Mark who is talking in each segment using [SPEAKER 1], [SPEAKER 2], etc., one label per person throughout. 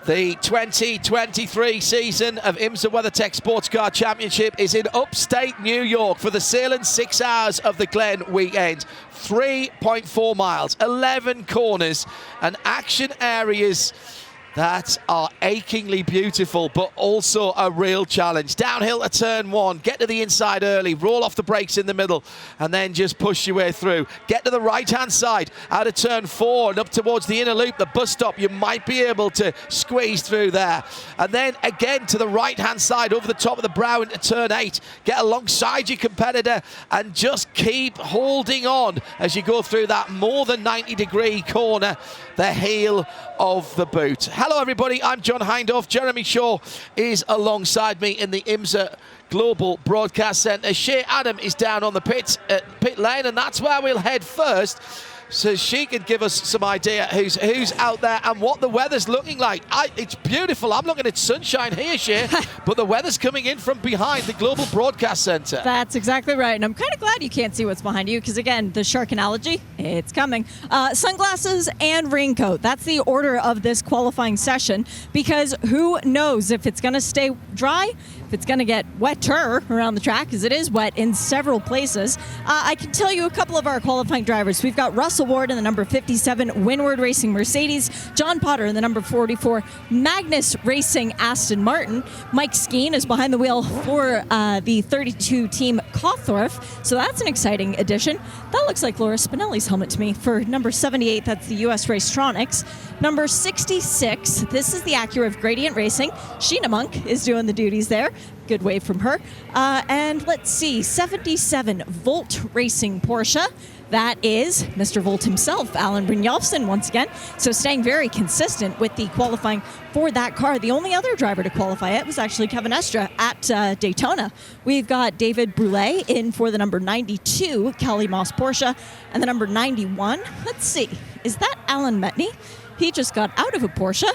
[SPEAKER 1] The 2023 season of IMSA WeatherTech Sports Car Championship is in upstate New York for the Sahlen 6 Hours of the Glen weekend. 3.4 miles, 11 corners, and action areas that are achingly beautiful, but also a real challenge. Downhill to turn one, get to the inside early, roll off the brakes in the middle, and then just push your way through. Get to the right-hand side, out of turn 4 and up towards the inner loop, the bus stop. You might be able to squeeze through there. And then again to the right-hand side, over the top of the brow into turn 8. Get alongside your competitor and just keep holding on as you go through that more than 90-degree corner, the heel of the boot. Hello everybody, I'm John Hindhaugh. Jeremy Shaw is alongside me in the IMSA Global Broadcast Centre. Shea Adam is down on the pit lane, and that's where we'll head first, so she can give us some idea who's out there and what the weather's looking like. It's beautiful. I'm looking at sunshine here, Shea, but the weather's coming in from behind the Global Broadcast Centre.
[SPEAKER 2] That's exactly right, and I'm kind of glad you can't see what's behind you, because again, the shark analogy, it's coming. Sunglasses and raincoat, that's the order of this qualifying session, because who knows if it's going to stay dry, if it's going to get wetter around the track, because it is wet in several places. I can tell you a couple of our qualifying drivers. We've got Russell Ward in the number 57 Windward Racing Mercedes, John Potter in the number 44 Magnus Racing Aston Martin. Mike Skeen is behind the wheel for the 32 team Cawthorpe, so that's an exciting addition. That looks like Laura Spinelli's helmet to me. For number 78, that's the US Racetronics. Number 66, this is the Acura of Gradient Racing. Sheena Monk is doing the duties there. Good wave from her. And let's see, 77 Volt Racing Porsche. That is Mr. Volt himself, Alan Brynjolfsson, once again. So staying very consistent with the qualifying for that car. The only other driver to qualify it was actually Kevin Estra at Daytona. We've got David Brulé in for the number 92 Kelly Moss Porsche, and the number 91. Let's see, is that Alan Metney? He just got out of a Porsche.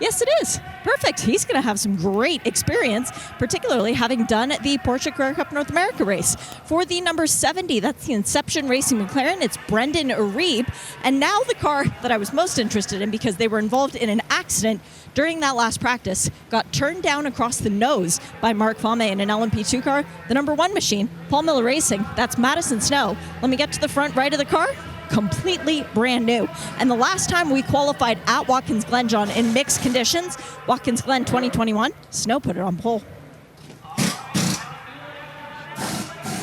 [SPEAKER 2] Yes, it is. Perfect. He's going to have some great experience, particularly having done the Porsche Carrera Cup North America race. For the number 70, that's the Inception Racing McLaren. It's Brendan Reeb. And now the car that I was most interested in, because they were involved in an accident during that last practice, got turned down across the nose by Mark Fame in an LMP2 car. The number 1 machine, Paul Miller Racing, that's Madison Snow. Let me get to the front right of the car. Completely brand new. And the last time we qualified at Watkins Glen, John, in mixed conditions, Watkins Glen 2021, Snow put it on pole.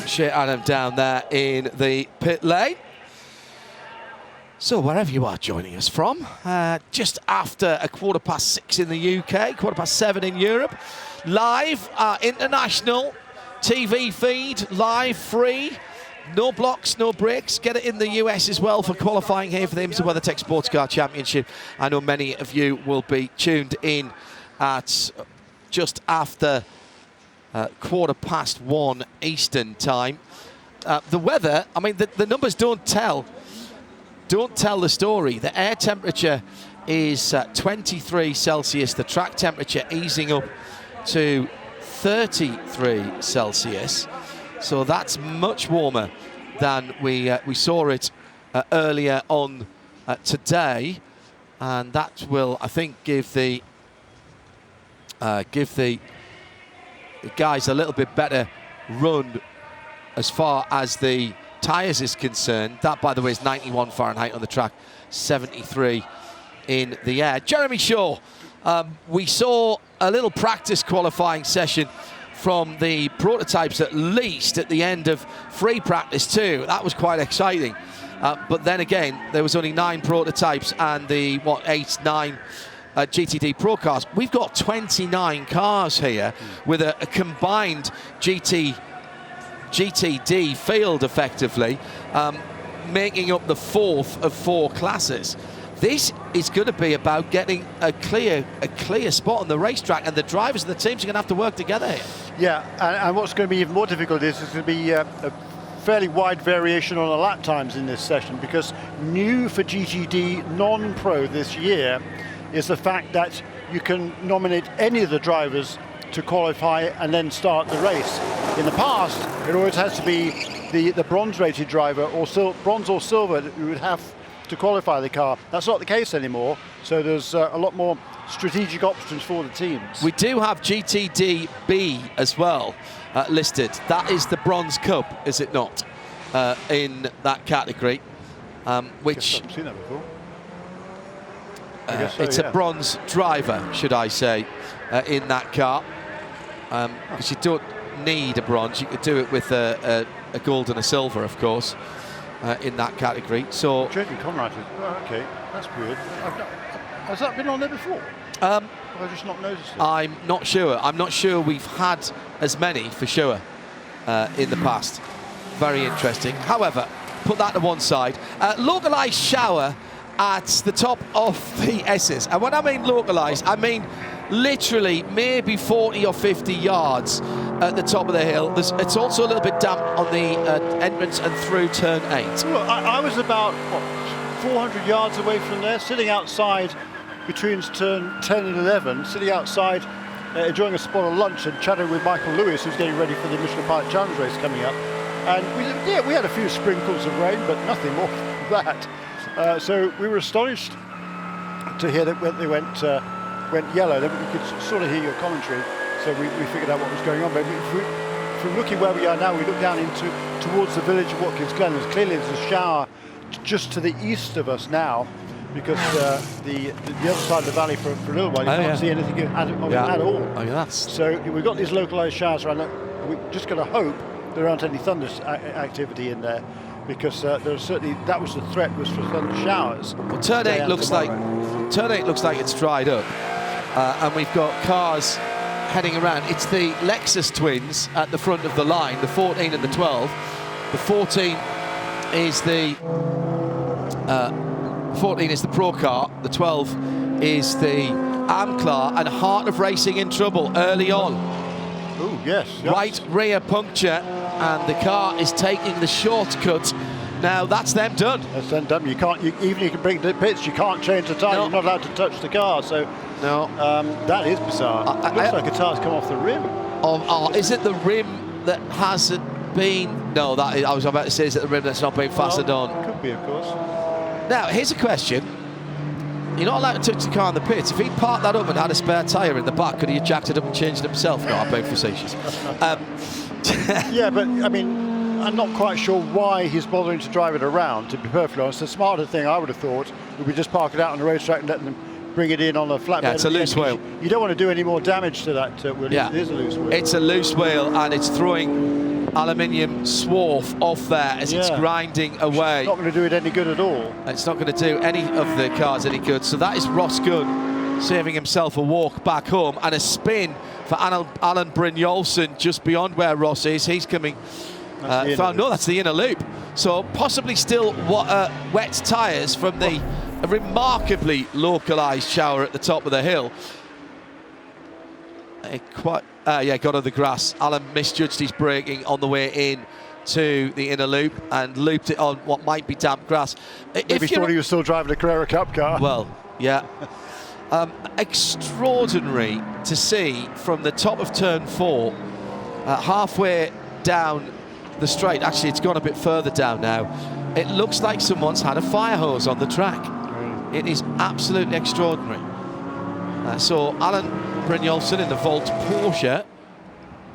[SPEAKER 1] Shea Adam down there in the pit lane. So wherever you are joining us from, just after 6:15 in the UK, 7:15 in Europe, live international TV feed, live free. No blocks, no breaks. Get it in the US as well for qualifying here for the IMSA WeatherTech Sports Car Championship. I know many of you will be tuned in at just after 1:15 Eastern time. The weather, I mean, the numbers don't tell the story. The air temperature is 23 Celsius. The track temperature easing up to 33 Celsius. So that's much warmer than we saw it earlier on today, and that will, I think, give the guys a little bit better run as far as the tyres is concerned. That, by the way, is 91 Fahrenheit on the track, 73 in the air. Jeremy Shaw, we saw a little practice qualifying session from the prototypes, at least at the end of free practice too. That was quite exciting. But then again, there was only 9 prototypes and the 8, 9 GTD Pro cars. We've got 29 cars here with a combined GTD field, effectively, making up the 4th of 4 classes. This is going to be about getting a clear spot on the racetrack, and the drivers and the teams are going to have to work together here.
[SPEAKER 3] Yeah, and what's going to be even more difficult is there's going to be a fairly wide variation on the lap times in this session, because new for GTD non-pro this year is the fact that you can nominate any of the drivers to qualify and then start the race. In the past, it always has to be the bronze-rated driver, or bronze or silver, that you would have to qualify the car. That's not the case anymore, so there's a lot more strategic options for the teams.
[SPEAKER 1] We do have GTD B as well listed. That is the Bronze Cup, is it not? In that category, which
[SPEAKER 3] I've seen that before.
[SPEAKER 1] it's a bronze driver, should I say, in that car, because you don't need a bronze. You could do it with a gold and a silver, of course, in that category. So
[SPEAKER 3] Jürgen Conrad. Oh, okay, that's weird. Has that been on there before? Have I just not noticed it?
[SPEAKER 1] I'm not sure. I'm not sure we've had as many for sure in the past. Very interesting. However, put that to one side. Localised shower at the top of the S's. And when I mean localised, I mean literally maybe 40 or 50 yards at the top of the hill. It's also a little bit damp on the entrance and through turn 8.
[SPEAKER 3] Well, I was about, what, 400 yards away from there, sitting outside between turn 10 and 11, sitting outside enjoying a spot of lunch and chatting with Michael Lewis, who's getting ready for the Michelin Pilot Challenge race coming up. And we had a few sprinkles of rain, but nothing more than that. So we were astonished to hear that they went yellow. Then we could sort of hear your commentary, so we figured out what was going on. But from looking where we are now, we look down towards the village of Watkins Glen. Clearly there's a shower just to the east of us now, because the other side of the valley for a little while you can't see anything at all.
[SPEAKER 1] Oh, yeah,
[SPEAKER 3] so we've got these localised showers around. We're just going to hope there aren't any thunder activity in there, because there's certainly, that was the threat, was for thunder showers.
[SPEAKER 1] Well, turn 8 looks like it's dried up, and we've got cars heading around. It's the Lexus twins at the front of the line, the 14 and the 12. The 14 is the 14 is the Pro car, the 12 is the Amclar, and Heart of Racing in trouble early on.
[SPEAKER 3] Oh, yes.
[SPEAKER 1] Right rear puncture, and the car is taking the shortcut. Now that's them done.
[SPEAKER 3] That's them done. Even if you can bring the pits, you can't change the tyre.
[SPEAKER 1] No.
[SPEAKER 3] You're not allowed to touch the car. So
[SPEAKER 1] no,
[SPEAKER 3] that is bizarre. Looks like a tyre's come off the rim.
[SPEAKER 1] Is it the rim that hasn't been? No, that is, I was about to say, is it the rim that's not been fastened on?
[SPEAKER 3] Could be, of course.
[SPEAKER 1] Now here's a question. You're not allowed to touch the car in the pits. If he'd parked that up and had a spare tyre in the back, could he have jacked it up and changed it himself? No, I'm being facetious.
[SPEAKER 3] Yeah, but I mean, I'm not quite sure why he's bothering to drive it around, to be perfectly honest. The smarter thing, I would have thought, would be just park it out on the racetrack and let them bring it in on a flatbed.
[SPEAKER 1] Yeah, it's a loose wheel.
[SPEAKER 3] You don't want to do any more damage to that wheel.
[SPEAKER 1] Yeah.
[SPEAKER 3] It is a loose wheel.
[SPEAKER 1] It's a loose wheel, and it's throwing aluminium swarf off there as it's grinding away.
[SPEAKER 3] It's not going to do it any good at all.
[SPEAKER 1] It's not going to do any of the cars any good. So that is Ross Gunn saving himself a walk back home, and a spin for Alan Brynjolfsson just beyond where Ross is. He's coming. No, that's the inner loop. So possibly still wet tyres from the remarkably localised shower at the top of the hill. Got on the grass. Alan misjudged his braking on the way in to the inner loop and looped it on what might be damp grass.
[SPEAKER 3] Maybe thought he was still driving a Carrera Cup car.
[SPEAKER 1] Well, yeah. Extraordinary to see from the top of turn 4, halfway down the straight. Actually, it's gone a bit further down now. It looks like someone's had a fire hose on the track. It is absolutely extraordinary. So Alan Brynjolfsson in the Volt Porsche,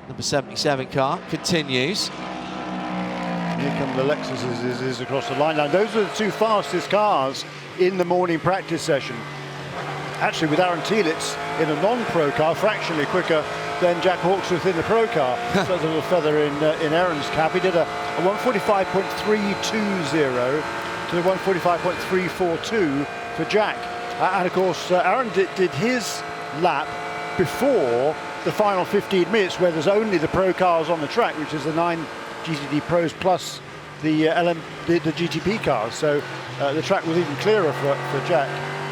[SPEAKER 1] number 77 car, continues.
[SPEAKER 3] Here come the Lexuses across the line. Now, those are the two fastest cars in the morning practice session. Actually, with Aaron Tielitz in a non-pro car, fractionally quicker than Jack Hawksworth in the pro car. So there's a little feather in Aaron's cap. He did a 145.320 to the 145.342 for Jack. And of course, Aaron did his lap before the final 15 minutes, where there's only the pro cars on the track, which is the 9 GTD Pros plus the GTP cars. So the track was even clearer for Jack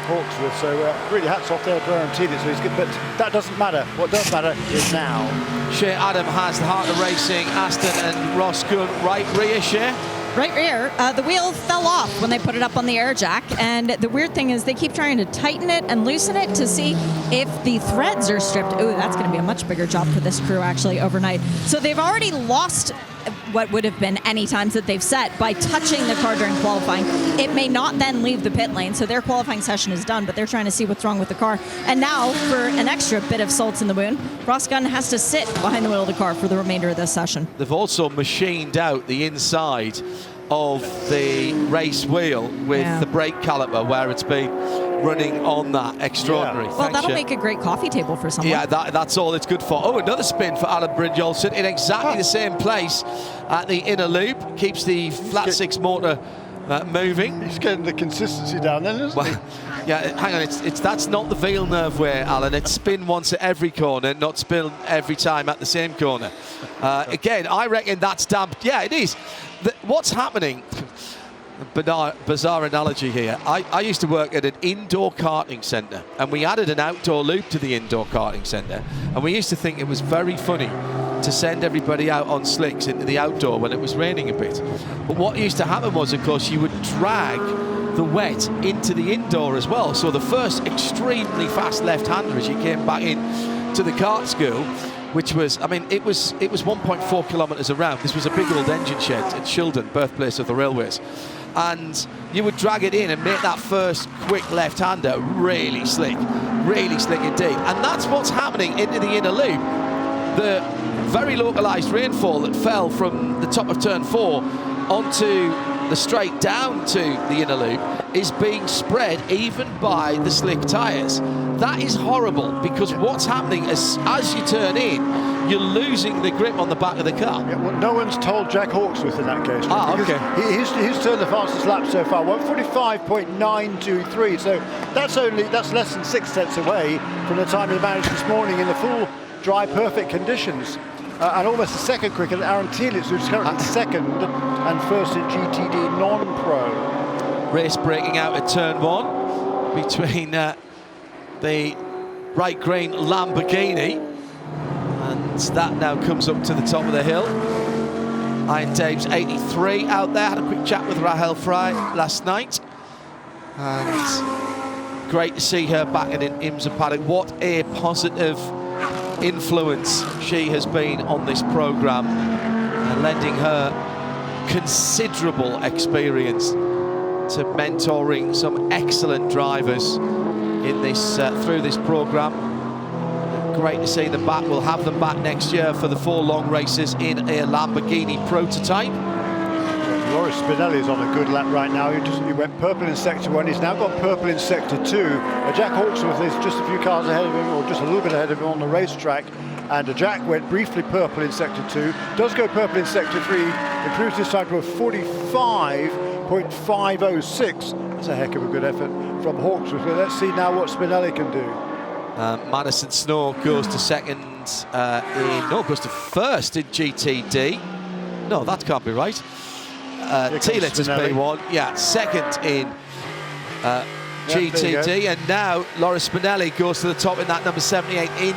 [SPEAKER 3] Hawksworth. So really hats off there to Aaron Tielitz. So he's good, but that doesn't matter. What does matter is now.
[SPEAKER 1] Shea Adam has the Heart of Racing, Aston and Ross Gunn right rear, Shea.
[SPEAKER 2] Right rear, the wheel fell off when they put it up on the air jack, and the weird thing is they keep trying to tighten it and loosen it to see if the threads are stripped. Oh, that's going to be a much bigger job for this crew actually overnight. So they've already lost what would have been any times that they've set by touching the car during qualifying. It may not then leave the pit lane, so their qualifying session is done, but they're trying to see what's wrong with the car. And now, for an extra bit of salt in the wound, Ross Gunn has to sit behind the wheel of the car for the remainder of this session.
[SPEAKER 1] They've also machined out the inside of the race wheel with the brake caliper where it's been running on that. Extraordinary.
[SPEAKER 2] Yeah. Well, that'll make a great coffee table for someone.
[SPEAKER 1] Yeah, that's all it's good for. Oh, another spin for Alan Brynjolfsson in exactly the same place at the inner loop. Keeps the flat six motor moving.
[SPEAKER 3] He's getting the consistency down then, isn't he?
[SPEAKER 1] Yeah, hang on, that's not the Villeneuve way, Alan. It's spin once at every corner, not spin every time at the same corner. Again, I reckon that's damp. Yeah, it is. What's happening? Bizarre analogy here. I used to work at an indoor karting centre, and we added an outdoor loop to the indoor karting centre, and we used to think it was very funny to send everybody out on slicks into the outdoor when it was raining a bit. But what used to happen was, of course, you would drag the wet into the indoor as well. So the first extremely fast left-hander as you came back in to the kart school, which was, I mean, it was 1.4 kilometres around. This was a big old engine shed at Shildon, birthplace of the railways. And you would drag it in and make that first quick left-hander really slick indeed. And that's what's happening into the inner loop. The very localised rainfall that fell from the top of turn 4 onto the straight down to the inner loop is being spread even by the slick tyres. That is horrible, because what's happening is, as you turn in, you're losing the grip on the back of the car.
[SPEAKER 3] Yeah, well, no one's told Jack Hawksworth in that case.
[SPEAKER 1] Okay.
[SPEAKER 3] He's turned the fastest lap so far, 1:45.923. So that's less than 6 tenths away from the time he managed this morning in the full dry, perfect conditions. And almost a second quicker than Aaron Thielitz, who's currently second and first in GTD non-pro.
[SPEAKER 1] Race breaking out at turn 1 between the bright green Lamborghini, and that now comes up to the top of the hill. Iron Dave's 83 out there. Had a quick chat with Rahel Fry last night, and great to see her back in an IMSA paddock. What a positive influence she has been on this programme, and lending her considerable experience to mentoring some excellent drivers in this through this programme. Great to see them back. We'll have them back next year for the 4 long races in a Lamborghini prototype.
[SPEAKER 3] Loris Spinelli is on a good lap right now. He went purple in sector 1. He's now got purple in sector 2. Jack Hawksworth is just a few cars ahead of him, or just a little bit ahead of him on the racetrack. And Jack went briefly purple in sector 2. Does go purple in sector 3. Improves his time to a 45.506. That's a heck of a good effort from Hawksworth. But let's see now what Spinelli can do.
[SPEAKER 1] Madison Snow goes to second goes to first in GTD. No, that can't be right. Thielitz has been one. Yeah, second in GTD, and now Loris Spinelli goes to the top in that number 78 in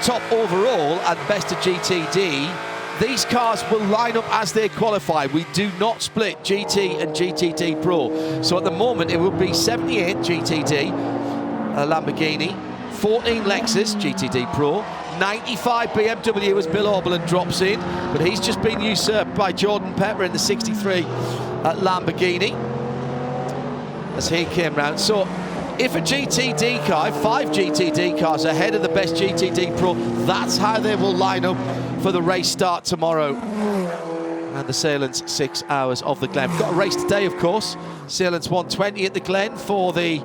[SPEAKER 1] top overall and best of GTD. These cars will line up as they qualify. We do not split GT and GTD Pro. So at the moment it would be 78 GTD Lamborghini, 14 Lexus GTD Pro, 95 BMW as Bill Auberland drops in, but he's just been usurped by Jordan Pepper in the 63 Lamborghini as he came round. So if a GTD car, 5 GTD cars ahead of the best GTD Pro, that's how they will line up for the race start tomorrow. And the Sahlen's 6 hours of the Glen. We've got a race today, of course. Sahlen's 120 at the Glen for the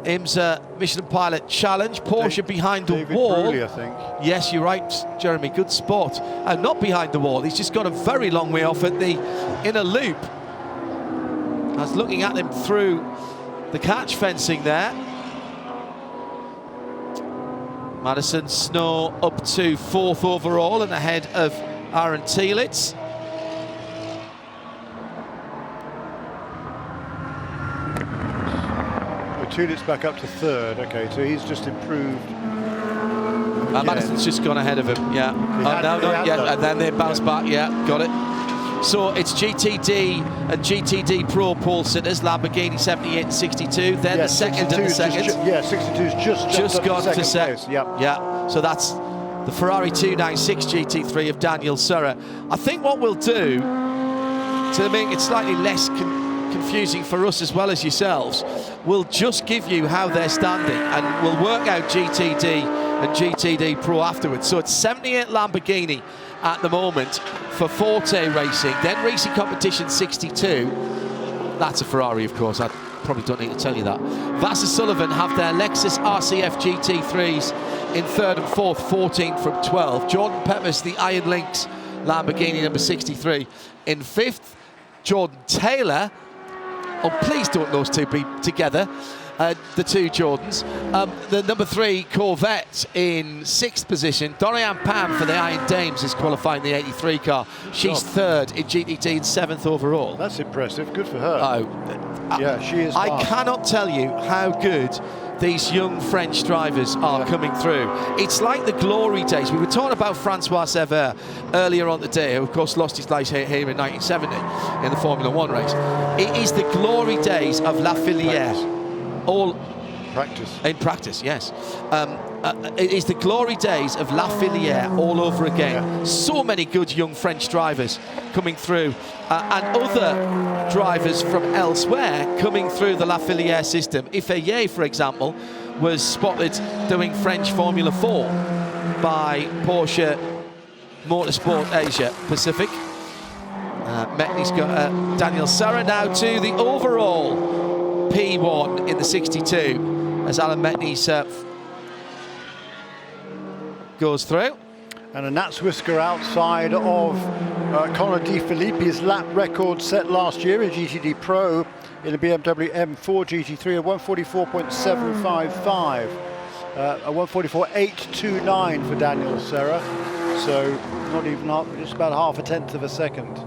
[SPEAKER 1] IMSA Michelin Pilot Challenge. Porsche behind the wall.
[SPEAKER 3] Bruley, I think.
[SPEAKER 1] Yes, you're right, Jeremy. Good spot. And not behind the wall. He's just got a very long way off at the inner loop. I was looking at him through the catch fencing there. Madison Snow up to 4th overall and ahead of Aaron Thielitz.
[SPEAKER 3] Thielitz back up to 3rd. Okay, so he's just improved.
[SPEAKER 1] Madison's just gone ahead of him. Yeah. And then they bounce back. Yeah, got it. So it's GTD and GTD Pro pole sitters, Lamborghini 78 and 62. Then the second and the second.
[SPEAKER 3] 62's just
[SPEAKER 1] gone to second.
[SPEAKER 3] Yep.
[SPEAKER 1] Yeah. So that's the Ferrari 296 GT3 of Daniel Surra. I think what we'll do, to make it slightly less confusing for us as well as yourselves, we'll just give you how they're standing, and we'll work out GTD and GTD Pro afterwards. So it's 78 Lamborghini at the moment for Forte Racing, then Racing Competition 62. That's a Ferrari, of course. I probably don't need to tell you that. Vassar Sullivan have their Lexus RCF GT3s in 3rd and 4th, 14 from 12. Jordan Peppers, the Iron Lynx Lamborghini number 63 in 5th. Jordan Taylor, oh please don't those two be together, the two Jordans. The number 3 Corvette in 6th position. Dorian Pam for the Iron Dames is qualifying the 83 car. She's 3rd in GTD and 7th overall.
[SPEAKER 3] That's impressive, good for her.
[SPEAKER 1] Oh,
[SPEAKER 3] yeah, she is
[SPEAKER 1] I
[SPEAKER 3] fast.
[SPEAKER 1] cannot tell you how good these young French drivers are coming through. It's like the glory days. We were talking about Francois Sever earlier on the day, who of course lost his life here in 1970 in the Formula 1 race. It is the glory days of La Filière. All
[SPEAKER 3] practice. In
[SPEAKER 1] practice, yes. It is the glory days of La Filière all over again.
[SPEAKER 3] Yeah.
[SPEAKER 1] So many good young French drivers coming through, and other drivers from elsewhere coming through the La Filière system. Ifeye, for example, was spotted doing French Formula 4 by Porsche Motorsport Asia Pacific. Metney's got Daniel Surra now to the overall P1 in the 62 as Alan Metney's goes through.
[SPEAKER 3] And a Nats whisker outside of Conor De Filippi's lap record set last year in GTD Pro in a BMW M4 GT3, a 144.755, a 144.829 for Daniel Surra. So not even half, just about half a tenth of a second.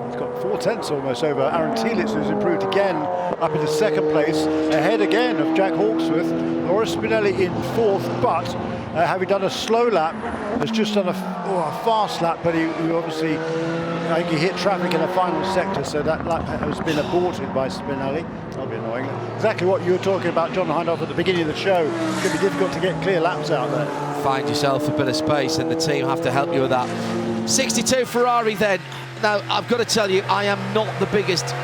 [SPEAKER 3] He's got 4 tenths almost over Aaron Telitz, who's improved again up into 2nd place, ahead again of Jack Hawksworth. Laura Spinelli in 4th, but having done a slow lap, has just done a fast lap, but he obviously, I think he hit traffic in the final sector, so that lap has been aborted by Spinelli. That'll be annoying. Exactly what you were talking about, John Hindhaugh, at the beginning of the show. It's going to be difficult to get clear laps out there.
[SPEAKER 1] Find yourself a bit of space, and the team have to help you with that. 62 Ferrari then. Now, I've got to tell you, I am not the biggest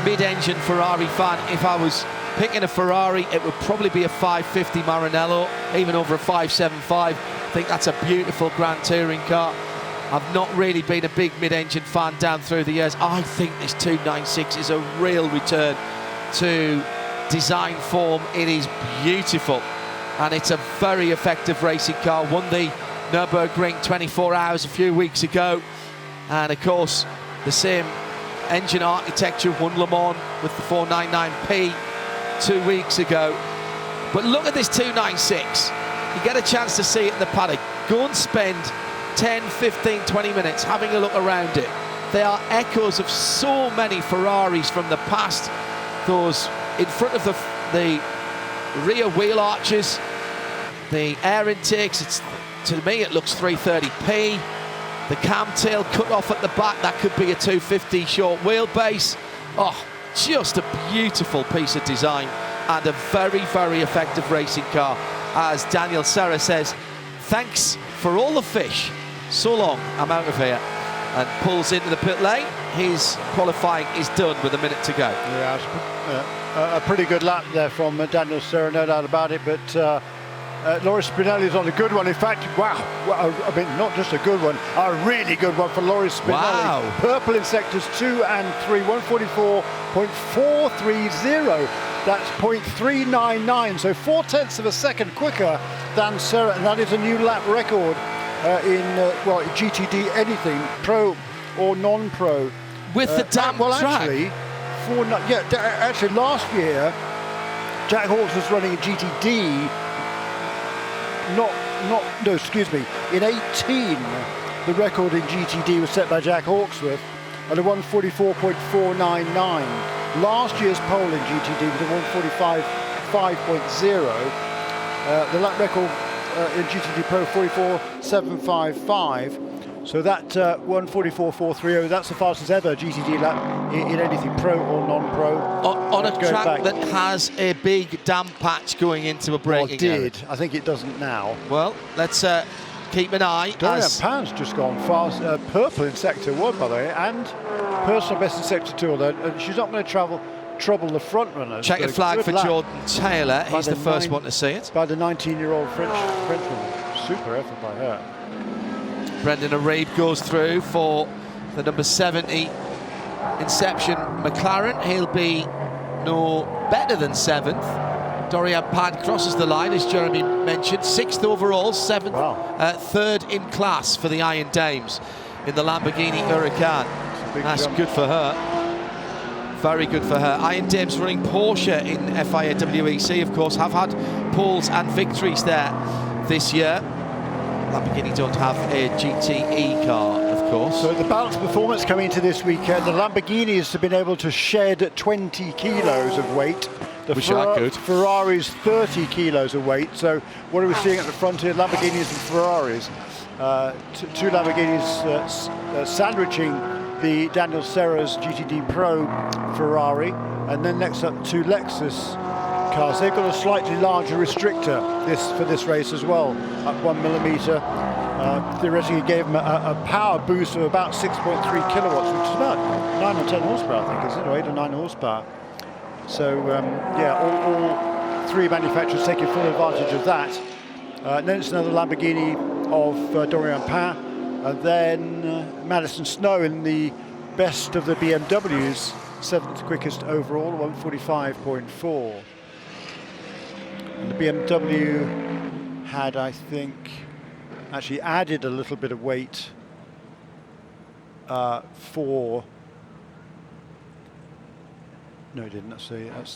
[SPEAKER 1] mid-engine Ferrari fan. If I was picking a Ferrari, it would probably be a 550 Maranello, even over a 575. I think that's a beautiful Grand Touring car. I've not really been a big mid-engine fan down through the years. I think this 296 is a real return to design form. It is beautiful, and it's a very effective racing car. Won the Nürburgring 24 hours a few weeks ago, and of course the same engine architecture won Le Mans with the 499P 2 weeks ago. But look at this 296. You get a chance to see it in the paddock. Go and spend 10, 15, 20 minutes having a look around it. They are echoes of so many Ferraris from the past. Those in front of the rear wheel arches, the air intakes, to me it looks 330p. The cam tail cut off at the back, that could be a 250 short wheelbase. Oh, just a beautiful piece of design and a very, very effective racing car. As Daniel Surra says, thanks for all the fish. So long, I'm out of here. And pulls into the pit lane. His qualifying is done with a minute to go.
[SPEAKER 3] Yeah, a pretty good lap there from Daniel Surra, no doubt about it, but Loris Spinelli's on a good one. In fact, wow, I mean, not just a good one, a really good one for Loris Spinelli.
[SPEAKER 1] Wow.
[SPEAKER 3] Purple in sectors 2 and 3, 144.430. That's 0.399, so 4 tenths of a second quicker than Surra, and that is a new lap record in GTD anything, pro or non-pro.
[SPEAKER 1] With the damn track.
[SPEAKER 3] Actually, last year, Jack Hawks was running a GTD. In 18, the record in GTD was set by Jack Hawksworth at a 144.499. Last year's pole in GTD was a 145.5.0. The lap record in GTD Pro 44.755. So that 144.430, that's the fastest ever GTD lap in anything pro or non-pro.
[SPEAKER 1] On a track that has a big damp patch going into a braking area.
[SPEAKER 3] I think it doesn't now.
[SPEAKER 1] Well, let's keep an eye.
[SPEAKER 3] Dorian Pan's just gone fast, purple in Sector 1, by the way, and personal best in Sector 2, although she's not going to trouble the front runners.
[SPEAKER 1] Checkered flag for Jordan Taylor. He's the first one to see it.
[SPEAKER 3] By the 19-year-old Frenchwoman. Super effort by her.
[SPEAKER 1] Brendan Arib goes through for the number 70 Inception McLaren. He'll be no better than 7th. Dorian Pan crosses the line, as Jeremy mentioned. 6th overall, 7th,
[SPEAKER 3] Wow.
[SPEAKER 1] 3rd in class for the Iron Dames in the Lamborghini Huracan. That's good for her. Very good for her. Iron Dames running Porsche in FIA WEC, of course, have had poles and victories there this year. Lamborghini don't have a GTE car, of course.
[SPEAKER 3] So the balanced performance coming into this weekend, the Lamborghinis have been able to shed 20 kilos of weight. The
[SPEAKER 1] Which are good.
[SPEAKER 3] Ferrari's 30 kilos of weight. So what are we seeing at the front here? Lamborghinis and Ferraris. Two Lamborghinis sandwiching the Daniel Serra's GTD Pro Ferrari. And then next up, 2 Lexus cars. They've got a slightly larger restrictor for this race as well, at 1mm. Theoretically gave them a power boost of about 6.3 kilowatts, which is about 9 or 10 horsepower, I think, isn't it? Or 8 or 9 horsepower. So, yeah, all 3 manufacturers taking full advantage of that. And then it's another Lamborghini of Dorian Pan. And then Madison Snow in the best of the BMWs, 7th quickest overall, 145.4. And the BMW had, I think, actually added a little bit of weight for... No, it didn't. That's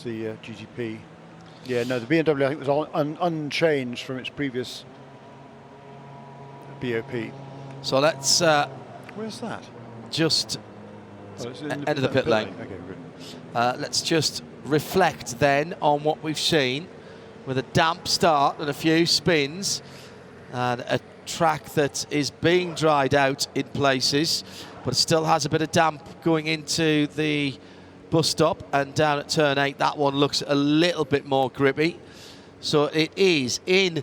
[SPEAKER 3] the GTP. Yeah, no, the BMW I think was unchanged from its previous BOP.
[SPEAKER 1] So let's
[SPEAKER 3] Where's that?
[SPEAKER 1] just
[SPEAKER 3] It's in
[SPEAKER 1] end of the pit lane.
[SPEAKER 3] Okay, good.
[SPEAKER 1] Let's just reflect then on what we've seen with a damp start and a few spins and a track that is being dried out in places, but still has a bit of damp going into the bus stop and down at turn 8. That one looks a little bit more grippy. So it is in.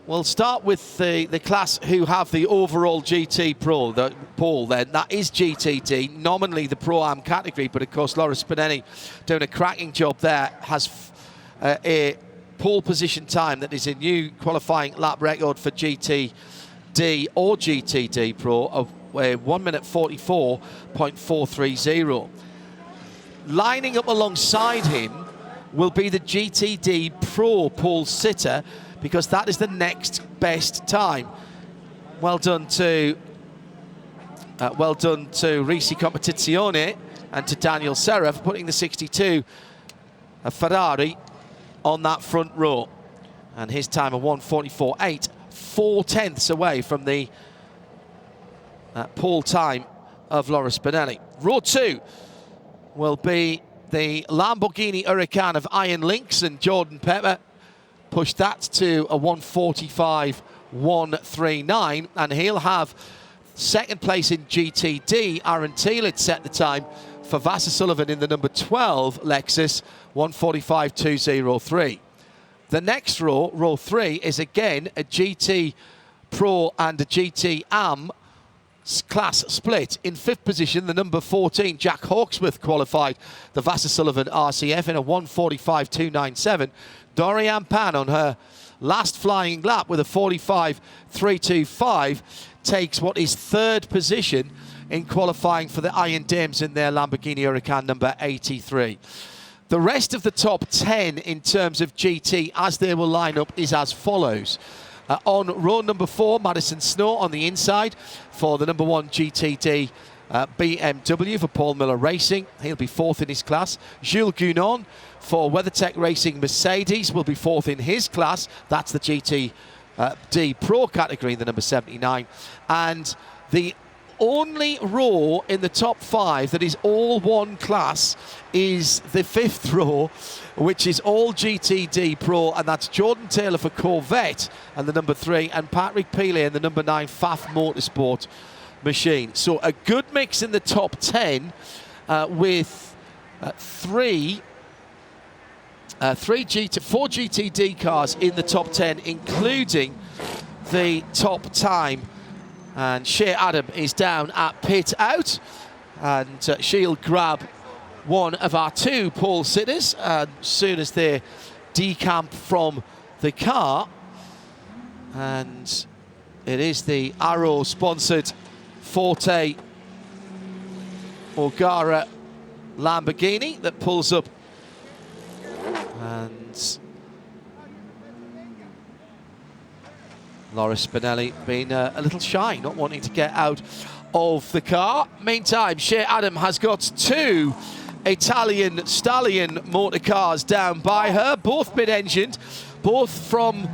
[SPEAKER 1] We'll start with the class who have the overall GT Pro, the pole then. That is GTD, nominally the Pro-Am category, but of course Laura Spinelli doing a cracking job there, has a pole position time that is a new qualifying lap record for GTD or GTD Pro of 1 minute 44.430. Lining up alongside him will be the GTD Pro pole sitter, because that is the next best time. Well done to Risi Competizione and to Daniel Serra for putting the 62 Ferrari on that front row. And his time of 1:44.8, 4/10 away from the pole time of Laura Spinelli. Row 2 will be the Lamborghini Huracan of Iron Lynx and Jordan Pepper. Push that to a 1:45.139, and he'll have second place in GTD. Aaron Thielert set the time for Vassar Sullivan in the number 12 Lexus, 1:45.203. The next row, row 3, is again a GT Pro and a GT Am class split. In 5th position, the number 14 Jack Hawksworth qualified the Vassar Sullivan RCF in a 1:45.297. Dorian Pan on her last flying lap with a 45.325 takes what is 3rd position in qualifying for the Iron Dames in their Lamborghini Huracan number 83. The rest of the top 10 in terms of GT as they will line up is as follows. On row number 4, Madison Snow on the inside for the number 1 GTD BMW for Paul Miller Racing. He'll be 4th in his class. Jules Gounon for WeatherTech Racing Mercedes will be 4th in his class. That's the GTD Pro category, the number 79. And the only row in the top 5 that is all one class is the 5th row, which is all GTD Pro, and that's Jordan Taylor for Corvette and the number 3, and Patrick Peele in the number 9 Pfaff Motorsport machine. So a good mix in the top 10 with 4 GTD cars in the top 10, including the top time. And Shea Adam is down at pit out, and she'll grab one of our 2 pole sitters as soon as they decamp from the car. And it is the Arrow sponsored Forte O'Gara Lamborghini that pulls up, and Laura Spinelli being a little shy, not wanting to get out of the car. Meantime, Shea Adam has got 2 Italian Stallion motor cars down by her, both mid-engined, both from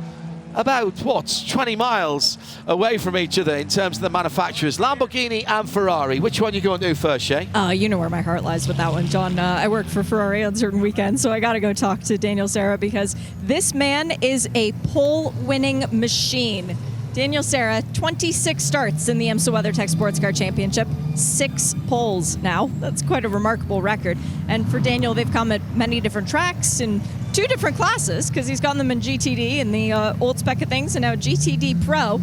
[SPEAKER 1] about, 20 miles away from each other in terms of the manufacturers, Lamborghini and Ferrari. Which one you going to do first, Shea?
[SPEAKER 2] You know where my heart lies with that one, John. I work for Ferrari on certain weekends, so I got to go talk to Daniel Serra because this man is a pole-winning machine. Daniel Serra, 26 starts in the IMSA WeatherTech Sports Car Championship, 6 poles now. That's quite a remarkable record. And for Daniel, they've come at many different tracks in 2 different classes, because he's gotten them in GTD and the old spec of things, and now GTD Pro.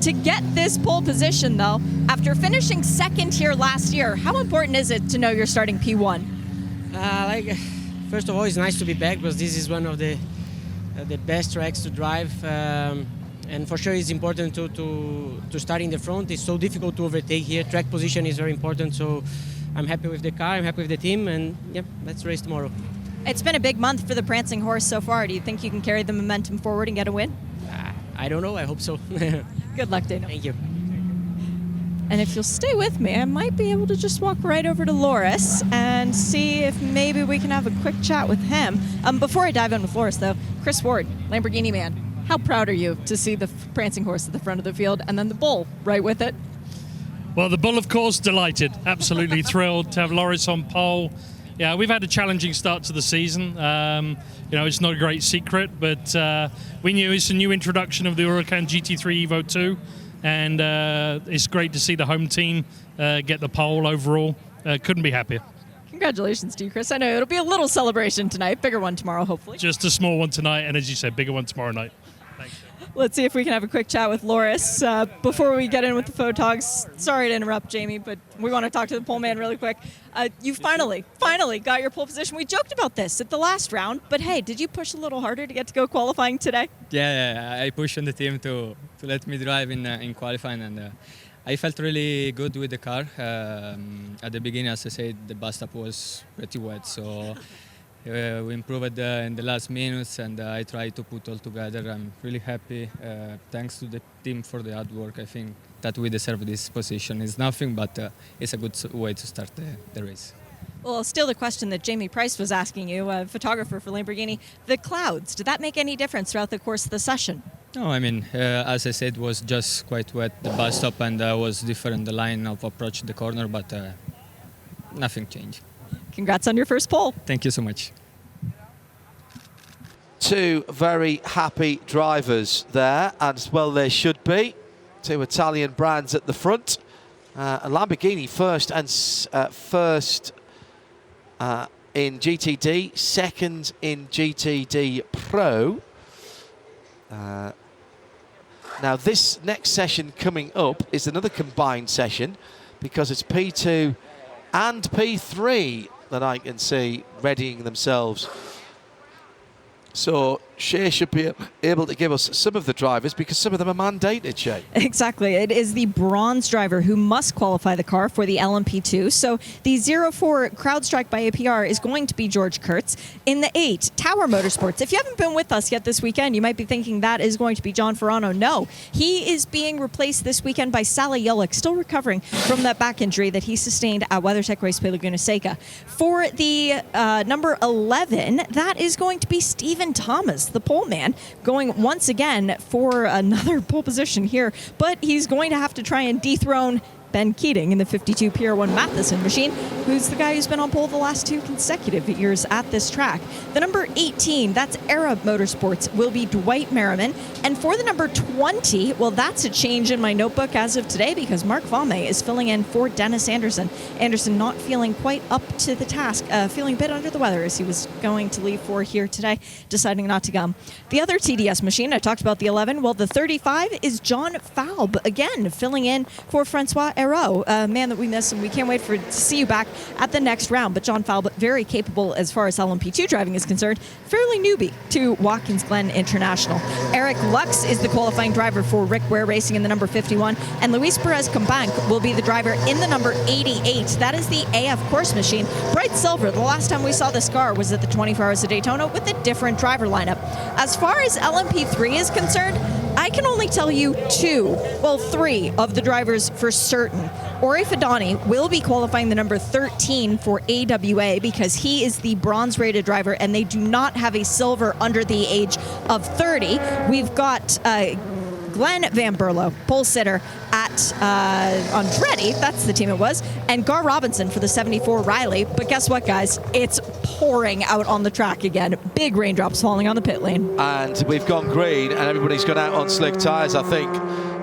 [SPEAKER 2] To get this pole position, though, after finishing 2nd here last year, how important is it to know you're starting P1?
[SPEAKER 4] First of all, it's nice to be back because this is one of the best tracks to drive. And for sure, it's important to start in the front. It's so difficult to overtake here. Track position is very important, so I'm happy with the car, I'm happy with the team, and yeah, let's race tomorrow.
[SPEAKER 2] It's been a big month for the prancing horse so far. Do you think you can carry the momentum forward and get a win?
[SPEAKER 4] I don't know, I hope so.
[SPEAKER 2] Good luck, Daniel.
[SPEAKER 4] Thank you.
[SPEAKER 2] And if you'll stay with me, I might be able to just walk right over to Loris and see if maybe we can have a quick chat with him. Before I dive in with Loris, though, Chris Ward, Lamborghini man, how proud are you to see the prancing horse at the front of the field and then the bull right with it?
[SPEAKER 5] Well, the bull, of course, delighted. Absolutely thrilled to have Loris on pole. Yeah, we've had a challenging start to the season. It's not a great secret, but we knew it's a new introduction of the Huracan GT3 Evo 2, and it's great to see the home team get the pole overall. Couldn't be happier.
[SPEAKER 2] Congratulations to you, Chris. I know it'll be a little celebration tonight, bigger one tomorrow, hopefully.
[SPEAKER 5] Just a small one tonight, and as you said, bigger one tomorrow night. Thanks.
[SPEAKER 2] Let's see if we can have a quick chat with Loris before we get in with the photogs. Sorry to interrupt, Jamie, but we want to talk to the pole man really quick. You finally got your pole position. We joked about this at the last round, but hey, did you push a little harder to get to go qualifying today?
[SPEAKER 6] Yeah, I pushed on the team to let me drive in qualifying, and I felt really good with the car. At the beginning, as I said, the bus stop was pretty wet, so we improved in the last minutes, and I tried to put all together. I'm really happy. Thanks to the team for the hard work. I think that we deserve this position. It's nothing, but it's a good way to start the race.
[SPEAKER 2] Well, still the question that Jamie Price was asking you, a photographer for Lamborghini, the clouds, did that make any difference throughout the course of the session?
[SPEAKER 6] No, I mean, as I said, it was just quite wet, the bus stop, and was different the line of approach the corner, but nothing changed.
[SPEAKER 2] Congrats on your first pole.
[SPEAKER 6] Thank you so much.
[SPEAKER 1] 2 very happy drivers there, and well they should be. 2 Italian brands at the front. A Lamborghini first in GTD, second in GTD Pro. Now this next session coming up is another combined session because it's P2 and P3 that I can see readying themselves. So Shea should be able to give us some of the drivers because some of them are mandated, Shea.
[SPEAKER 2] Exactly. It is the bronze driver who must qualify the car for the LMP2. So the 04 CrowdStrike by APR is going to be George Kurtz. In the 8, Tower Motorsports. If you haven't been with us yet this weekend, you might be thinking that is going to be John Ferrano. No, he is being replaced this weekend by Sally Yolick, still recovering from that back injury that he sustained at WeatherTech Raceway Laguna Seca. For the number 11, that is going to be Stephen Thomas, the pole man, going once again for another pole position here, but he's going to have to try and dethrone Ben Keating in the 52 PR1 Matheson machine, who's the guy who's been on pole the last 2 consecutive years at this track. The number 18, that's Era Motorsports, will be Dwight Merriman. And for the number 20, well, that's a change in my notebook as of today because Mark Vame is filling in for Dennis Anderson. Anderson not feeling quite up to the task, feeling a bit under the weather as he was going to leave for here today, deciding not to come. The other TDS machine, I talked about the 11, well, the 35 is John Falb, again, filling in for Francois Hérault, a man that we miss, and we can't wait to see you back at the next round. But John Falb, very capable as far as LMP2 driving is concerned, fairly newbie to Watkins Glen International. Eric Lux is the qualifying driver for Rick Ware Racing in the number 51, and Luis Perez Cambank will be the driver in the number 88. That is the AF course machine. Bright silver, the last time we saw this car was at the 24 Hours of Daytona with a different driver lineup. As far as LMP3 is concerned, I can only tell you 3 of the drivers for certain. Ori Fadani will be qualifying the number 13 for AWA because he is the bronze-rated driver and they do not have a silver under the age of 30. We've got Glenn Van Berlo, pole sitter at Andretti, that's the team it was, and Gar Robinson for the 74 Riley. But guess what, guys? It's pouring out on the track again. Big raindrops falling on the pit lane.
[SPEAKER 1] And we've gone green and everybody's gone out on slick tyres, I think.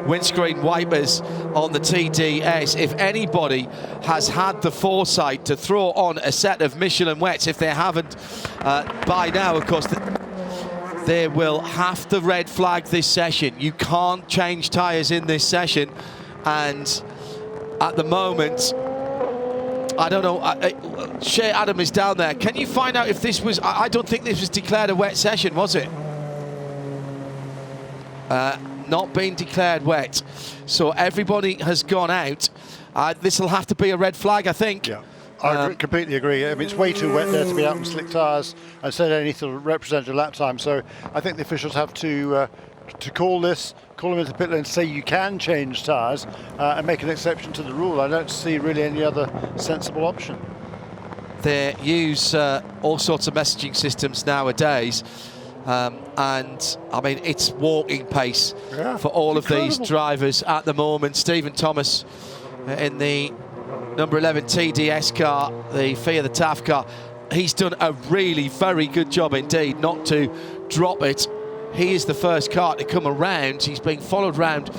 [SPEAKER 1] Windscreen wipers on the TDS. If anybody has had the foresight to throw on a set of Michelin wets, if they haven't by now, of course, they will have to red flag this session. You can't change tyres in this session. And at the moment, I don't know, Shea Adam is down there. Can you find out if this was, I don't think this was declared a wet session, was it? Not being declared wet. So everybody has gone out. This will have to be a red flag, I think.
[SPEAKER 3] Yeah. I completely agree. I mean, it's way too wet there to be out on slick tyres and set any sort of representative lap time. So I think the officials have to call them into pit lane and say you can change tyres and make an exception to the rule. I don't see really any other sensible option.
[SPEAKER 1] They use all sorts of messaging systems nowadays. And I mean, it's walking pace for all of these drivers at the moment. Stephen Thomas in the number 11 TDS car, the Fear the Taff car, he's done a really very good job indeed not to drop it. He is the first car to come around. He's being followed round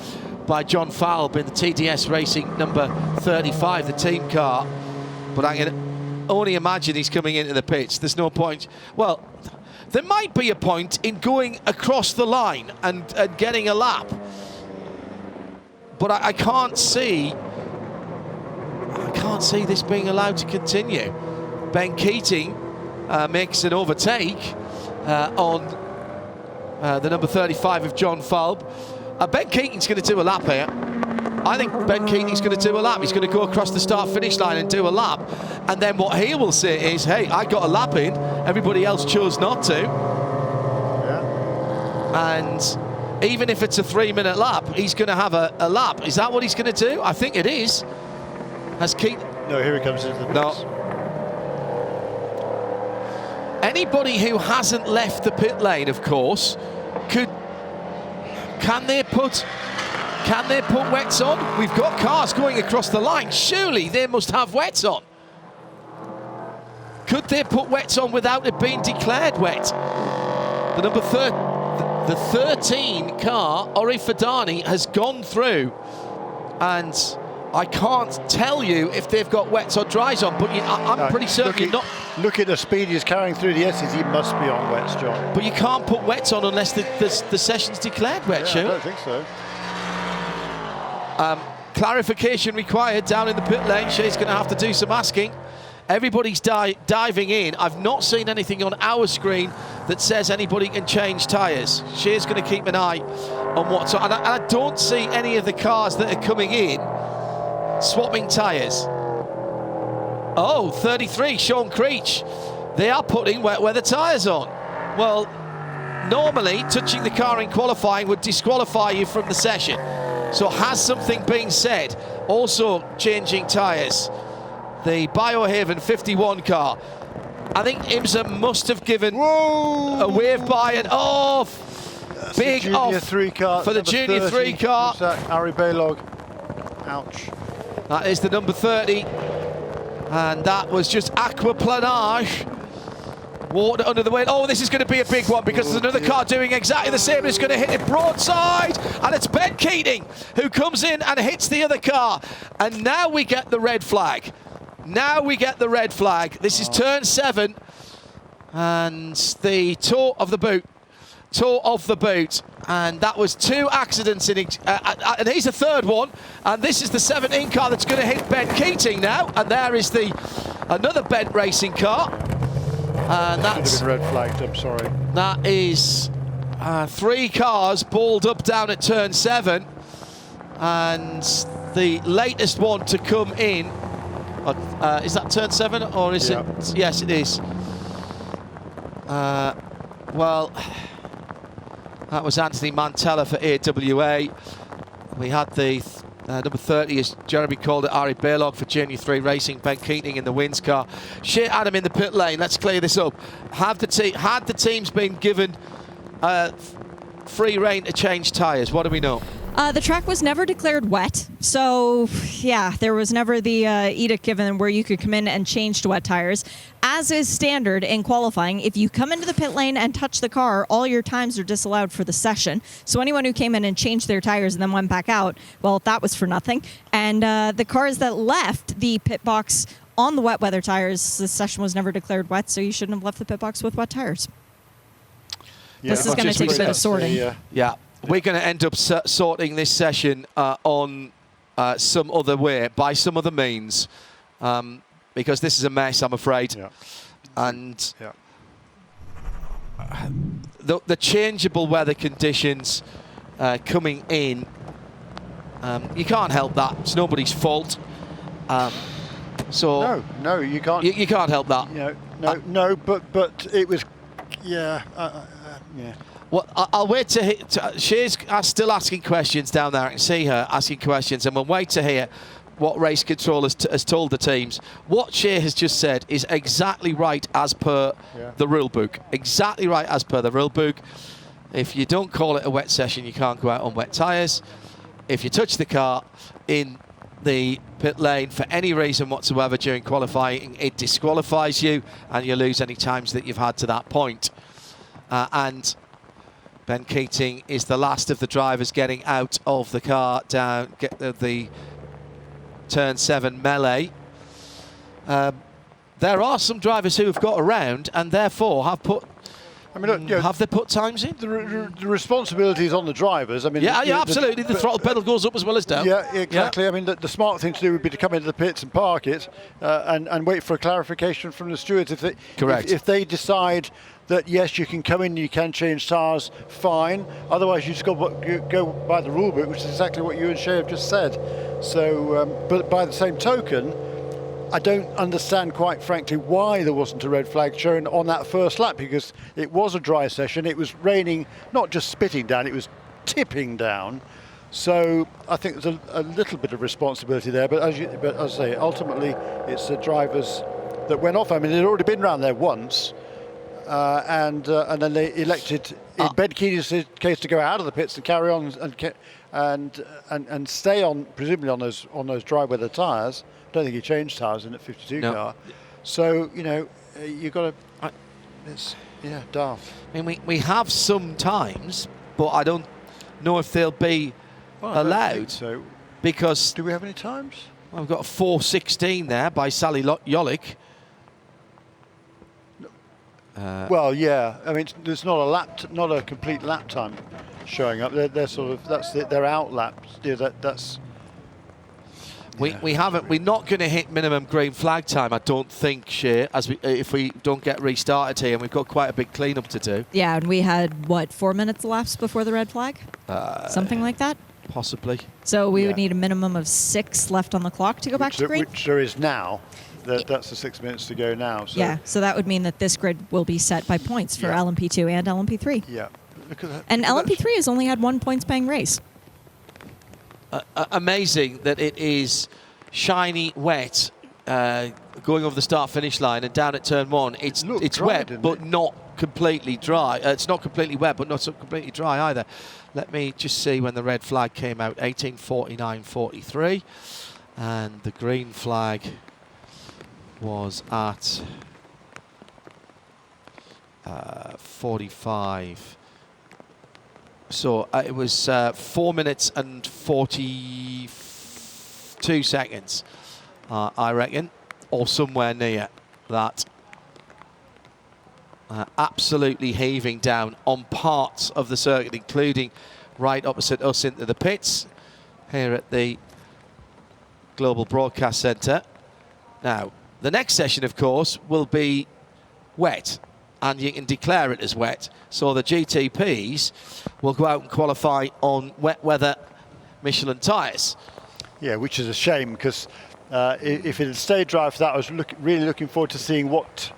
[SPEAKER 1] by John Falb in the TDS Racing number 35, the team car. But I can only imagine he's coming into the pits. There's no point. Well, there might be a point in going across the line and getting a lap. But I can't see this being allowed to continue. Ben Keating makes an overtake on the number 35 of John Falb. Ben Keating's going to do a lap here. I think Ben Keating's going to do a lap. He's going to go across the start-finish line and do a lap. And then what he will say is, hey, I got a lap in. Everybody else chose not to. Yeah. And even if it's a 3-minute lap, he's going to have a lap. Is that what he's going to do? I think it is. Has Keating...
[SPEAKER 3] No, here he comes into the pits.
[SPEAKER 1] No. Anybody who hasn't left the pit lane, of course, can they put wets on? We've got cars going across the line. Surely they must have wets on. Could they put wets on without it being declared wet? The number 13 car, Ori Fadani, has gone through, and I can't tell you if they've got wets or dries on, but I'm pretty certain you're not. Look
[SPEAKER 3] at the speed he's carrying through the S's. He must be on wets, John.
[SPEAKER 1] But you can't put wets on unless the session's declared wet,
[SPEAKER 3] I don't think so.
[SPEAKER 1] Clarification required down in the pit lane. Shea's going to have to do some asking. Everybody's diving in. I've not seen anything on our screen that says anybody can change tyres. Shea's going to keep an eye on what's on. And I don't see any of the cars that are coming in swapping tyres. Oh, 33, Sean Creech. They are putting wet weather tyres on. Well, normally touching the car in qualifying would disqualify you from the session. So has something been said? Also changing tyres. The Biohaven 51 car. I think IMSA must have given a wave by and big off
[SPEAKER 3] for the
[SPEAKER 1] Junior 3 car.
[SPEAKER 3] Ari Baylog. Ouch.
[SPEAKER 1] That is the number 30. And that was just aquaplanage. Water under the wheel. Oh, this is going to be a big one because there's another car doing exactly the same. It's going to hit it broadside. And it's Ben Keating who comes in and hits the other car. And now we get the red flag. Now we get the red flag. This is turn 7. And the toe of the boot. Toe of the boot. And that was 2 accidents in each. And here's the third one. And this is the 17 car that's going to hit Ben Keating now. And there is another Bent Racing car. And that's
[SPEAKER 3] should have been red flagged, I'm sorry.
[SPEAKER 1] That is 3 cars balled up down at turn 7. And the latest one to come in, is that turn 7 or is it? Yes, it is. Well, that was Anthony Mantella for AWA. We had the number 30, as Jeremy called it, Ari Baylog for Junior 3 Racing, Ben Keating in the wins car. Shea Adam in the pit lane. Let's clear this up. Had the teams been given free rein to change tyres? What do we know?
[SPEAKER 2] The track was never declared wet, so yeah, there was never the edict given where you could come in and change to wet tires. As is standard in qualifying, if you come into the pit lane and touch the car, all your times are disallowed for the session. So anyone who came in and changed their tires and then went back out, well, that was for nothing. And the cars that left the pit box on the wet weather tires, the session was never declared wet, so you shouldn't have left the pit box with wet tires.
[SPEAKER 3] Yeah,
[SPEAKER 2] this is going to take a bit of sorting.
[SPEAKER 1] Yeah. We're going to end up sorting this session on some other way, by some other means, because this is a mess, I'm afraid.
[SPEAKER 3] Yeah.
[SPEAKER 1] And the changeable weather conditions coming in, you can't help that. It's nobody's fault. So
[SPEAKER 3] no, you can't.
[SPEAKER 1] You can't help that.
[SPEAKER 3] No, but it was, yeah.
[SPEAKER 1] Well, I'll wait to hear. She's still asking questions down there. I can see her asking questions, and we'll wait to hear what race control has told the teams. What Shea has just said is exactly right as per the rule book. Exactly right as per the rule book. If you don't call it a wet session, you can't go out on wet tyres. If you touch the car in the pit lane for any reason whatsoever during qualifying, it disqualifies you, and you lose any times that you've had to that point. And Ben Keating is the last of the drivers getting out of the car down the turn 7 melee. There are some drivers who have got around and therefore have put. I mean, look, have they put times in?
[SPEAKER 3] The responsibility is on the drivers. I mean,
[SPEAKER 1] absolutely. The throttle pedal goes up as well as down.
[SPEAKER 3] Yeah, exactly. Yeah. I mean, the smart thing to do would be to come into the pits and park it, and wait for a clarification from the stewards. If they decide that yes, you can come in, you can change tyres, fine. Otherwise, you just go by the rule book, which is exactly what you and Shea have just said. So, but by the same token, I don't understand, quite frankly, why there wasn't a red flag shown on that first lap, because it was a dry session. It was raining, not just spitting down, it was tipping down. So I think there's a little bit of responsibility there. But as I say, ultimately, it's the drivers that went off. I mean, they'd already been around there once. And then they elected, in Ben Keating's case, to go out of the pits and carry on and stay on, presumably on those dry weather tyres. I don't think he changed tyres in that 52 car. So you've got to. It's daft.
[SPEAKER 1] I mean, we have some times, but I don't know if they'll be allowed.
[SPEAKER 3] I don't think so.
[SPEAKER 1] Because
[SPEAKER 3] do we have any times?
[SPEAKER 1] Well, we've got a 4:16 there by Sally Yolik.
[SPEAKER 3] Well, yeah. I mean, there's not a complete lap time showing up. They're sort of they're out laps. Yeah, that's.
[SPEAKER 1] We haven't. We're not going to hit minimum green flag time, I don't think, Shea, if we don't get restarted here, and we've got quite a big cleanup to do.
[SPEAKER 2] Yeah, and we had 4 minutes elapsed before the red flag, something like that.
[SPEAKER 1] Possibly.
[SPEAKER 2] So we would need a minimum of 6 left on the clock to go back to green.
[SPEAKER 3] Which there is now. That's the 6 minutes to go now. So.
[SPEAKER 2] Yeah, so that would mean that this grid will be set by points for LMP2 and LMP3.
[SPEAKER 3] Yeah. Look at that.
[SPEAKER 2] And LMP3 has only had 1 points-paying race.
[SPEAKER 1] Amazing that it is shiny, wet, going over the start-finish line and down at turn 1. It's dry, wet, but not completely dry. It's not completely wet, but not so completely dry either. Let me just see when the red flag came out. 18:49:43. And the green flag was at 45. So it was 4 minutes and 42 seconds, I reckon, or somewhere near that. Absolutely heaving down on parts of the circuit, including right opposite us into the pits here at the Global Broadcast Centre. Now, the next session, of course, will be wet, and you can declare it as wet. So the GTPs will go out and qualify on wet weather Michelin tyres.
[SPEAKER 3] Yeah, which is a shame, because if it had stayed dry for that, I was really looking forward to seeing what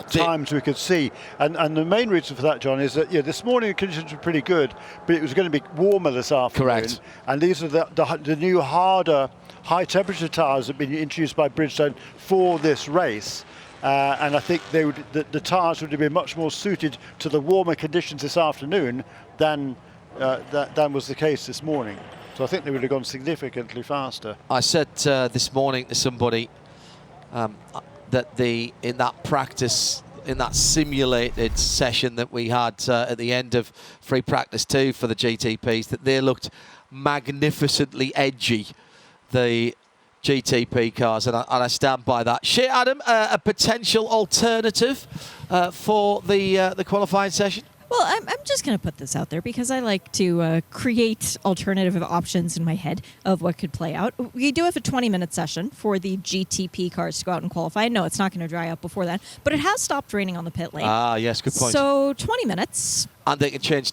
[SPEAKER 3] times we could see. And the main reason for that, John, is that this morning the conditions were pretty good, but it was going to be warmer this afternoon.
[SPEAKER 1] Correct.
[SPEAKER 3] And these are the new harder high temperature tyres that have been introduced by Bridgestone for this race. And I think the tyres would have been much more suited to the warmer conditions this afternoon than was the case this morning. So I think they would have gone significantly faster.
[SPEAKER 1] I said this morning to somebody that in that practice, in that simulated session that we had at the end of free practice 2 for the GTPs, that they looked magnificently edgy, the GTP cars, and I stand by that. Shea, Adam, a potential alternative for the qualifying session?
[SPEAKER 2] Well, I'm just going to put this out there because I like to create alternative options in my head of what could play out. We do have a 20-minute session for the GTP cars to go out and qualify. No, it's not going to dry up before that, but it has stopped raining on the pit lane.
[SPEAKER 1] Ah, yes, good point.
[SPEAKER 2] So 20 minutes.
[SPEAKER 1] And they can change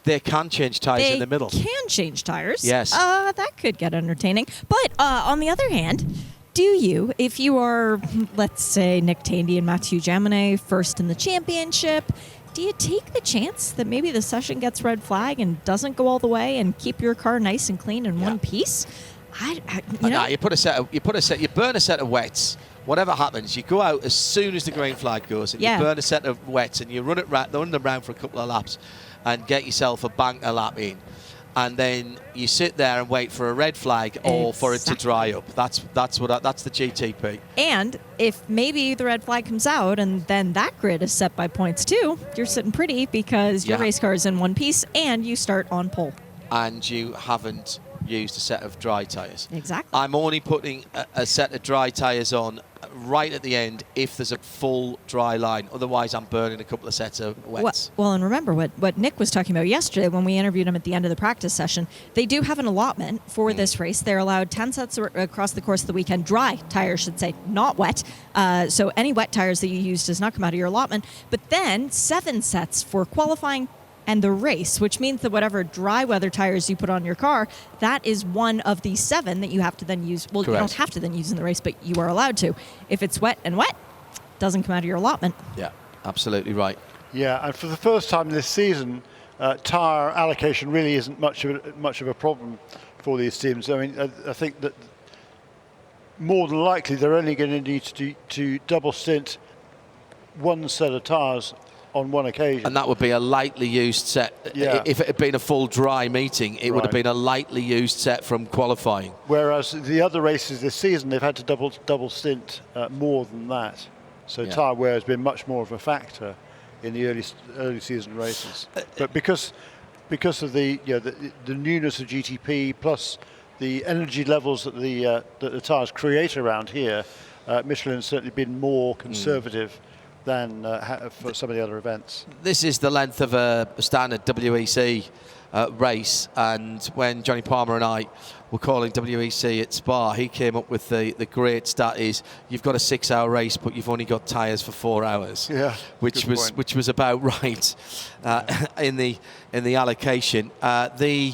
[SPEAKER 1] tyres in the middle.
[SPEAKER 2] They can change tyres.
[SPEAKER 1] Yes.
[SPEAKER 2] That could get entertaining. But on the other hand, do you, if you are, let's say, Nick Tandy and Mathieu Jaminet, first in the championship, do you take the chance that maybe the session gets red flag and doesn't go all the way and keep your car nice and clean in one piece? You burn a set of wets. Whatever happens, you go out as soon as the green flag goes, and you burn a set of wets, and you run them around for a couple of laps, and get yourself a banker lap in. And then you sit there and wait for a red flag or for it to dry up. That's the GTP. And if maybe the red flag comes out and then that grid is set by points too, you're sitting pretty because your race car is in one piece and you start on pole.
[SPEAKER 1] And you haven't used a set of dry tyres.
[SPEAKER 2] Exactly.
[SPEAKER 1] I'm only putting a set of dry tyres on right at the end if there's a full dry line. Otherwise, I'm burning a couple of sets of wets.
[SPEAKER 2] Well, and remember what Nick was talking about yesterday when we interviewed him at the end of the practice session. They do have an allotment for this race. They're allowed 10 sets across the course of the weekend. Dry tires, should say, not wet. So any wet tires that you use does not come out of your allotment. But then 7 sets for qualifying and the race, which means that whatever dry weather tires you put on your car, that is one of the 7 that you have to then use. Well, Correct. You don't have to then use in the race, but you are allowed to. If it's wet, doesn't come out of your allotment.
[SPEAKER 1] Yeah, absolutely right.
[SPEAKER 3] Yeah, and for the first time this season, tyre allocation really isn't much of a problem for these teams. I mean, I think that more than likely they're only going to need to double stint one set of tyres on one occasion.
[SPEAKER 1] And that would be a lightly used set. Yeah. If it had been a full dry meeting, it would have been a lightly used set from qualifying.
[SPEAKER 3] Whereas the other races this season, they've had to double stint more than that. So tyre wear has been much more of a factor in the early season races. But because of the newness of GTP plus the energy levels that the tyres create around here, Michelin's certainly been more conservative than for some of the other events. This
[SPEAKER 1] is the length of a standard WEC race, and when Johnny Palmer and I were calling WEC at Spa, he came up with the great stat is you've got a 6-hour race, but you've only got tyres for 4 hours.
[SPEAKER 3] Yeah,
[SPEAKER 1] which was about right in the allocation. The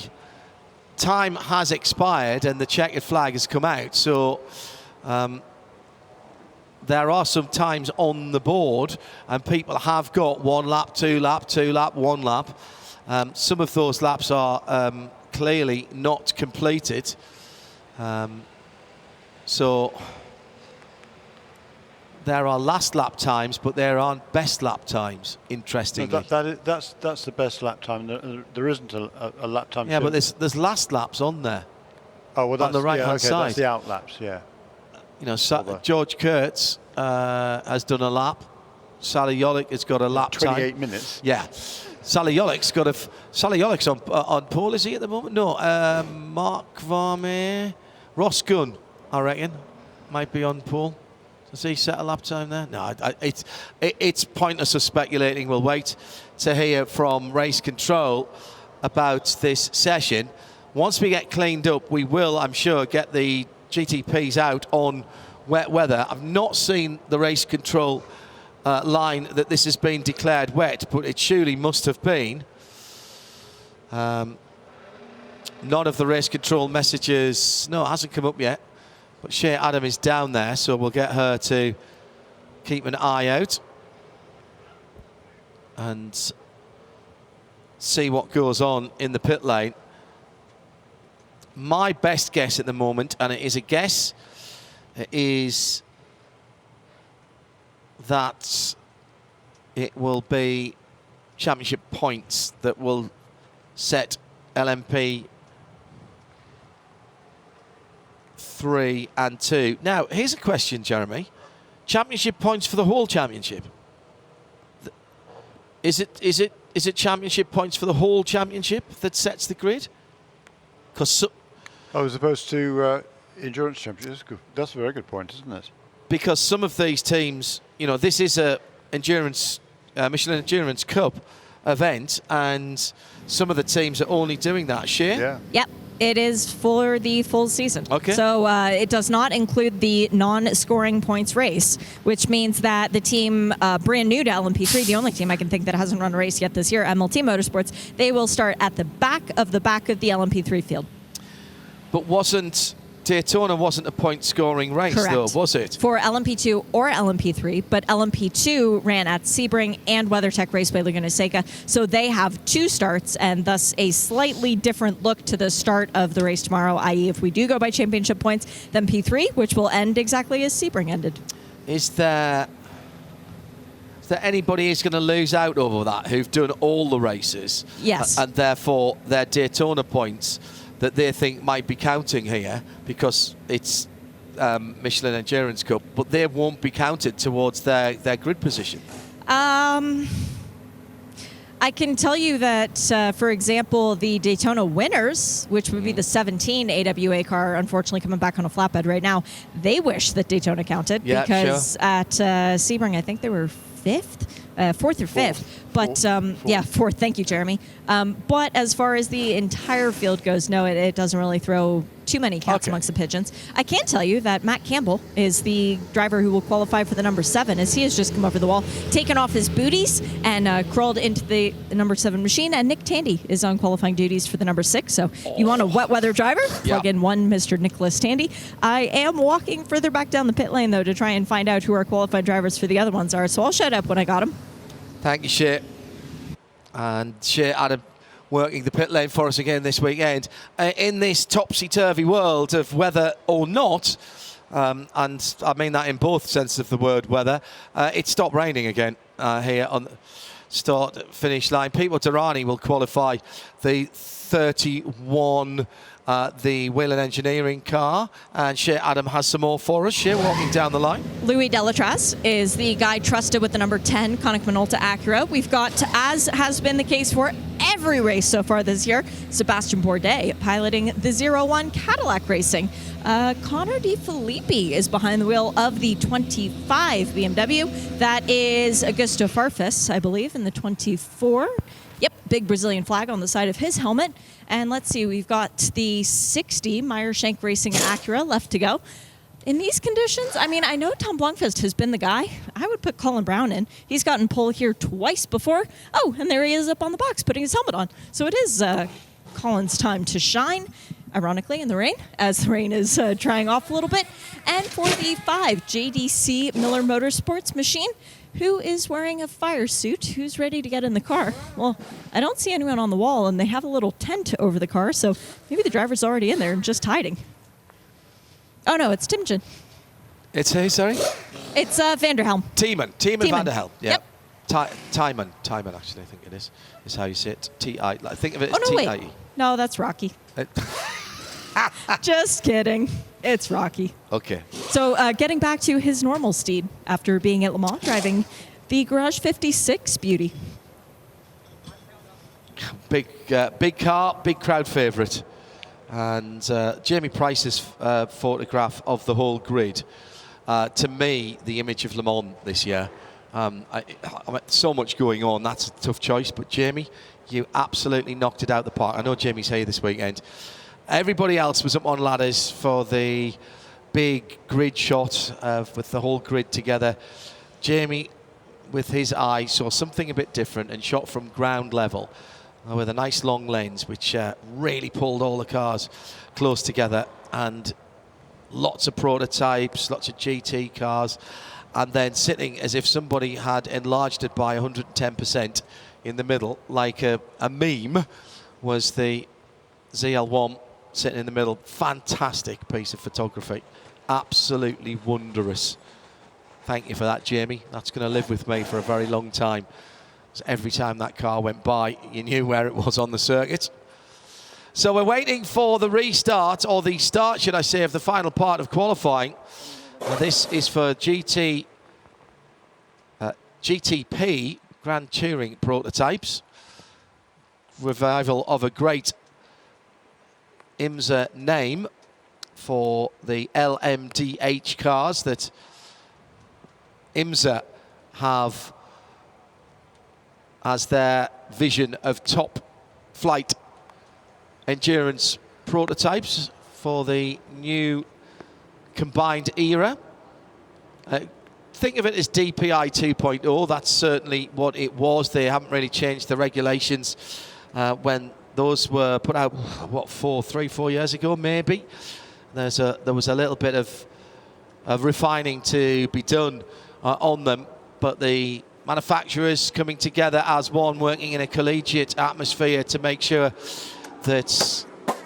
[SPEAKER 1] time has expired and the checkered flag has come out, so. There are some times on the board, and people have got 1 lap, 2 lap, 2 lap, 1 lap. Some of those laps are clearly not completed. So there are last lap times, but there aren't best lap times, interestingly.
[SPEAKER 3] No, that's the best lap time. There isn't a lap time.
[SPEAKER 1] Yeah, but there's last laps on there.
[SPEAKER 3] Oh, well, that's,
[SPEAKER 1] on the right-hand side.
[SPEAKER 3] That's the outlaps, yeah.
[SPEAKER 1] You know, George Kurtz has done a lap. Sally Yolik has got a lap
[SPEAKER 3] 28
[SPEAKER 1] time.
[SPEAKER 3] minutes.
[SPEAKER 1] Yeah. Sally Yolik's got Sally Yolik's on pole, is he, at the moment? No. Mark Varmere. Ross Gunn, I reckon, might be on pole. Does he set a lap time there? No, it's pointless of speculating. We'll wait to hear from race control about this session. Once we get cleaned up, we will, I'm sure, get the GTPs out on wet weather. I've not seen the race control line that this has been declared wet, but it surely must have been. None of the race control messages, no, it hasn't come up yet, but Shea Adam is down there, so we'll get her to keep an eye out and see what goes on in the pit lane. My best guess at the moment, and it is a guess, is that it will be championship points that will set LMP 3 and 2. Now, here's a question, Jeremy. Championship points for the whole championship? Is it championship points for the whole championship that sets the grid? Because
[SPEAKER 3] as opposed to endurance championships. That's a very good point, isn't it?
[SPEAKER 1] Because some of these teams, you know, this is a endurance Michelin Endurance Cup event, and some of the teams are only doing that. Shea?
[SPEAKER 3] Yeah.
[SPEAKER 2] Yep. It is for the full season.
[SPEAKER 1] Okay.
[SPEAKER 2] So it does not include the non-scoring points race, which means that the team brand new to LMP3, the only team I can think that hasn't run a race yet this year, MLT Motorsports, they will start at the back of the LMP3 field.
[SPEAKER 1] But Daytona wasn't a point-scoring race,
[SPEAKER 2] Correct.
[SPEAKER 1] though, was it?
[SPEAKER 2] For LMP2 or LMP3, but LMP2 ran at Sebring and WeatherTech Raceway Laguna Seca, so they have two starts and thus a slightly different look to the start of the race tomorrow, i.e. if we do go by championship points, then P3, which will end exactly as Sebring ended.
[SPEAKER 1] Is there anybody who's going to lose out over that, who've done all the races?
[SPEAKER 2] Yes.
[SPEAKER 1] And therefore, their Daytona points that they think might be counting here because it's Michelin Endurance Cup, but they won't be counted towards their grid position.
[SPEAKER 2] I can tell you that, for example, the Daytona winners, which would be the 17 AWA car, unfortunately coming back on a flatbed right now, they wish that Daytona counted because at Sebring, I think they were fourth or fifth. But yeah, fourth. Thank you, Jeremy. But as far as the entire field goes, no, it doesn't really throw too many cats amongst the pigeons. I can tell you that Matt Campbell is the driver who will qualify for the number 7, as he has just come over the wall, taken off his booties, and crawled into the number 7 machine. And Nick Tandy is on qualifying duties for the number 6. So you want a wet weather driver? Plug in one Mr. Nicholas Tandy. I am walking further back down the pit lane, though, to try and find out who our qualified drivers for the other ones are. So I'll shut up when I got them.
[SPEAKER 1] Thank you, Shea. And Shea Adam working the pit lane for us again this weekend. In this topsy-turvy world of whether or not, and I mean that in both senses of the word weather, it stopped raining again here on the start-finish line. Pete Durrani will qualify the 31 the Whelen Engineering car, and Shea Adam has some more for us. Shea, walking down the line.
[SPEAKER 2] Louis Delatraz is the guy trusted with the number 10 Koenig Minolta Acura. We've got, as has been the case for every race so far this year, Sebastian Bourdais piloting the 01 Cadillac Racing. Connor DeFilippi is behind the wheel of the 25 BMW. That is Augusto Farfus, I believe, in the 24. Yep, big Brazilian flag on the side of his helmet. And let's see, we've got the 60 Meyer Shank Racing Acura left to go. In these conditions, I mean, I know Tom Blomqvist has been the guy. I would put Colin Brown in. He's gotten pole here twice before. Oh, and there he is up on the box putting his helmet on. So it is Colin's time to shine, ironically, in the rain, as the rain is drying off a little bit. And for the 5 JDC Miller Motorsports machine, who is wearing a fire suit, who's ready to get in the car? Well, I don't see anyone on the wall, and they have a little tent over the car, so maybe the driver's already in there and just hiding. Oh, no, it's Timgen.
[SPEAKER 1] It's who, sorry?
[SPEAKER 2] It's Vanderhelm.
[SPEAKER 1] Tiemann Vanderhelm. Yeah.
[SPEAKER 2] Yep.
[SPEAKER 1] Tiemann, actually, I think it is how you say it. T-I. Think of it as
[SPEAKER 2] Oh, no,
[SPEAKER 1] T-I-E.
[SPEAKER 2] wait. No, that's Rocky. Just kidding. It's Rocky.
[SPEAKER 1] Okay.
[SPEAKER 2] So getting back to his normal steed after being at Le Mans, driving the Garage 56 Beauty.
[SPEAKER 1] Big car, big crowd favourite. And Jamie Price's photograph of the whole grid, to me, the image of Le Mans this year. So much going on, that's a tough choice, but Jamie, you absolutely knocked it out the park. I know Jamie's here this weekend. Everybody else was up on ladders for the big grid shot with the whole grid together. Jamie, with his eye, saw something a bit different and shot from ground level with a nice long lens, which really pulled all the cars close together, and lots of prototypes, lots of GT cars, and then sitting as if somebody had enlarged it by 110% in the middle, like a meme, was the ZL1 sitting in the middle. Fantastic piece of photography. Absolutely wondrous. Thank you for that, Jamie. That's going to live with me for a very long time. So every time that car went by, you knew where it was on the circuit. So we're waiting for the restart, or the start, should I say, of the final part of qualifying. This is for GTP Grand Touring prototypes. Revival of a great IMSA name for the LMDH cars that IMSA have as their vision of top flight endurance prototypes for the new combined era. Think of it as DPI 2.0. That's certainly what it was. They haven't really changed the regulations when those were put out, what, 3-4 years ago, maybe. There was a little bit of refining to be done on them, but the manufacturers coming together as one, working in a collegiate atmosphere to make sure that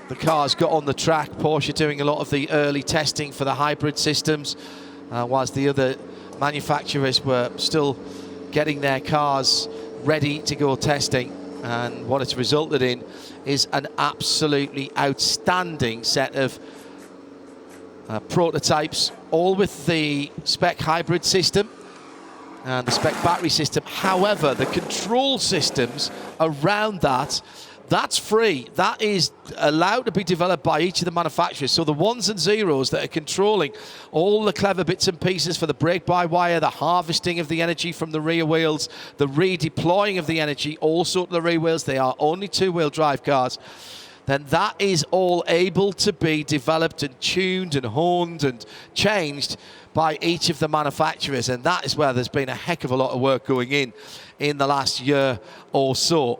[SPEAKER 1] the cars got on the track. Porsche doing a lot of the early testing for the hybrid systems, whilst the other manufacturers were still getting their cars ready to go testing. And what it's resulted in is an absolutely outstanding set of prototypes, all with the spec hybrid system and the spec battery system. However, the control systems around that, that's free. That is allowed to be developed by each of the manufacturers. So the ones and zeros that are controlling all the clever bits and pieces for the brake-by-wire, the harvesting of the energy from the rear wheels, the redeploying of the energy also to the rear wheels, they are only two-wheel drive cars, then that is all able to be developed and tuned and honed and changed by each of the manufacturers. And that is where there's been a heck of a lot of work going in the last year or so.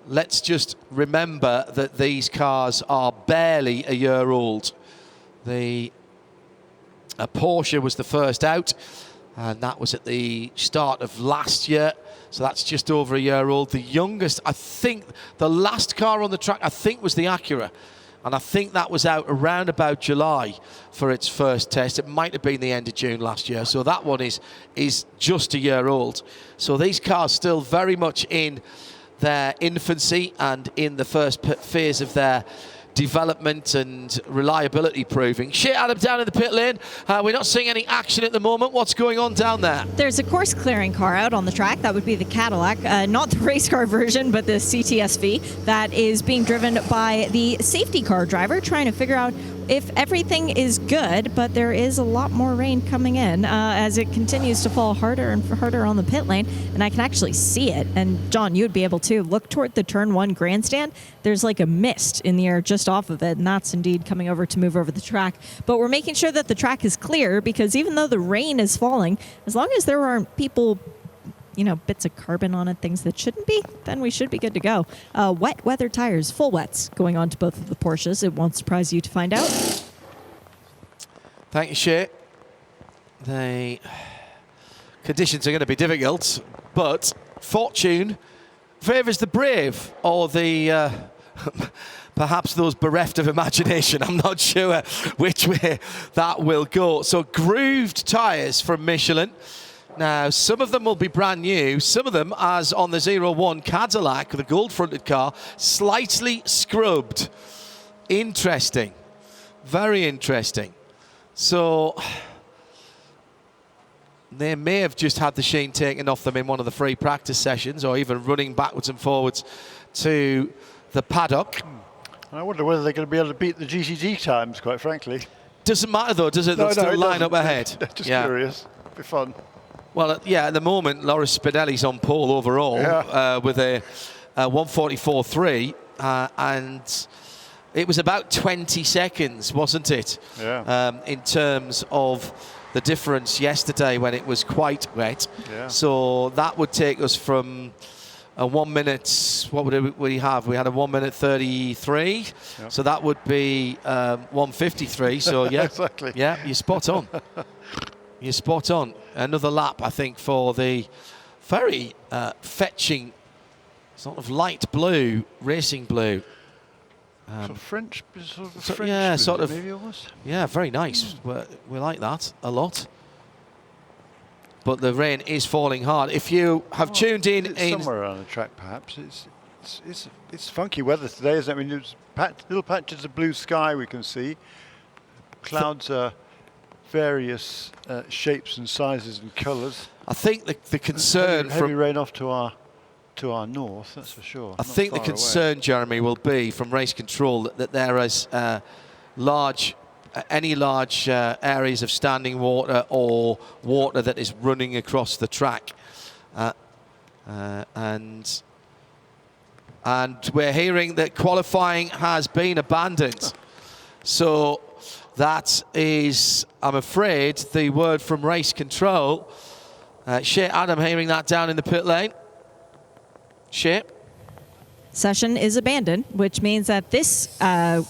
[SPEAKER 1] Let's just remember that these cars are barely a year old. The Porsche was the first out, and that was at the start of last year. So that's just over a year old. The youngest, I think, the last car on the track, I think, was the Acura. And I think that was out around about July for its first test. It might have been the end of June last year. So that one is just a year old. So these cars still very much in their infancy and in the first phase of their development and reliability proving. Shit, Adam, down in the pit lane. We're not seeing any action at the moment. What's going on down there?
[SPEAKER 2] There's a course clearing car out on the track. That would be the Cadillac, not the race car version, but the CTSV that is being driven by the safety car driver, trying to figure out if everything is good, but there is a lot more rain coming in as it continues to fall harder and harder on the pit lane, and I can actually see it. And John, you would be able to look toward the turn one grandstand. There's like a mist in the air just off of it, and that's indeed coming over to move over the track. But we're making sure that the track is clear, because even though the rain is falling, as long as there aren't people, bits of carbon on it, things that shouldn't be, then we should be good to go. Wet weather tires, full wets, going on to both of the Porsches. It won't surprise you to find out.
[SPEAKER 1] Thank you, Shay. The conditions are going to be difficult, but fortune favours the brave, or the perhaps those bereft of imagination. I'm not sure which way that will go. So grooved tyres from Michelin. Now, some of them will be brand new. Some of them, as on the 01 Cadillac, the gold-fronted car, slightly scrubbed. Interesting. Very interesting. So they may have just had the sheen taken off them in one of the free practice sessions, or even running backwards and forwards to the paddock.
[SPEAKER 3] I wonder whether they're going to be able to beat the GTD times, quite frankly.
[SPEAKER 1] Doesn't matter though, does it? They'll still line up ahead.
[SPEAKER 3] Just curious. It'll be fun.
[SPEAKER 1] Well, yeah, at the moment, Loris Spinelli's on pole overall with a 1:44.3, and it was about 20 seconds, wasn't it?
[SPEAKER 3] Yeah.
[SPEAKER 1] In terms of the difference yesterday when it was quite wet.
[SPEAKER 3] Yeah.
[SPEAKER 1] So that would take us from a 1 minute, what would we have? We had a 1 minute 33.
[SPEAKER 3] Yep.
[SPEAKER 1] So that would be 1:53. So yeah,
[SPEAKER 3] exactly.
[SPEAKER 1] Yeah, you're spot on. You're spot on. Another lap, I think, for the very fetching sort of light blue, racing blue.
[SPEAKER 3] Sort of French, sort of
[SPEAKER 1] So,
[SPEAKER 3] French
[SPEAKER 1] yeah,
[SPEAKER 3] blue,
[SPEAKER 1] sort of.
[SPEAKER 3] maybe almost.
[SPEAKER 1] Yeah, very nice. We like that a lot. But the rain is falling hard. If you have tuned in,
[SPEAKER 3] somewhere around the track, perhaps it's funky weather today, isn't it? I mean, there's little patches of blue sky we can see. Clouds are various shapes and sizes and colours.
[SPEAKER 1] I think the concern
[SPEAKER 3] heavy rain off to our north, that's for sure.
[SPEAKER 1] I think the concern, Jeremy, will be from race control that there is any large areas of standing water or water that is running across the track, and we're hearing that qualifying has been abandoned. So that is, I'm afraid, the word from race control. Shea Adam hearing that down in the pit lane. Shea?
[SPEAKER 2] Session is abandoned, which means that this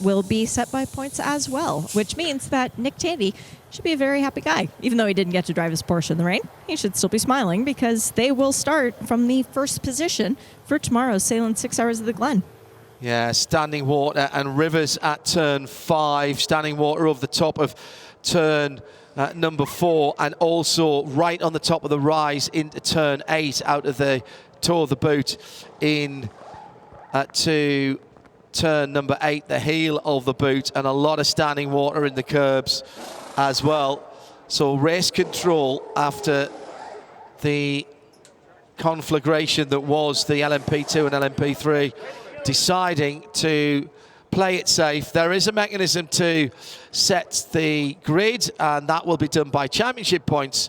[SPEAKER 2] will be set by points as well, which means that Nick Tandy should be a very happy guy. Even though he didn't get to drive his Porsche in the rain, he should still be smiling because they will start from the first position for tomorrow's Sahlen 6 Hours of the Glen.
[SPEAKER 1] Yeah, standing water and rivers at turn 5, standing water over the top of turn number 4, and also right on the top of the rise into turn 8 out of the toe of the boot in to turn number 8, the heel of the boot, and a lot of standing water in the curbs as well. So race control, after the conflagration that was the LMP2 and LMP3, deciding to play it safe. There is a mechanism to set the grid, and that will be done by championship points.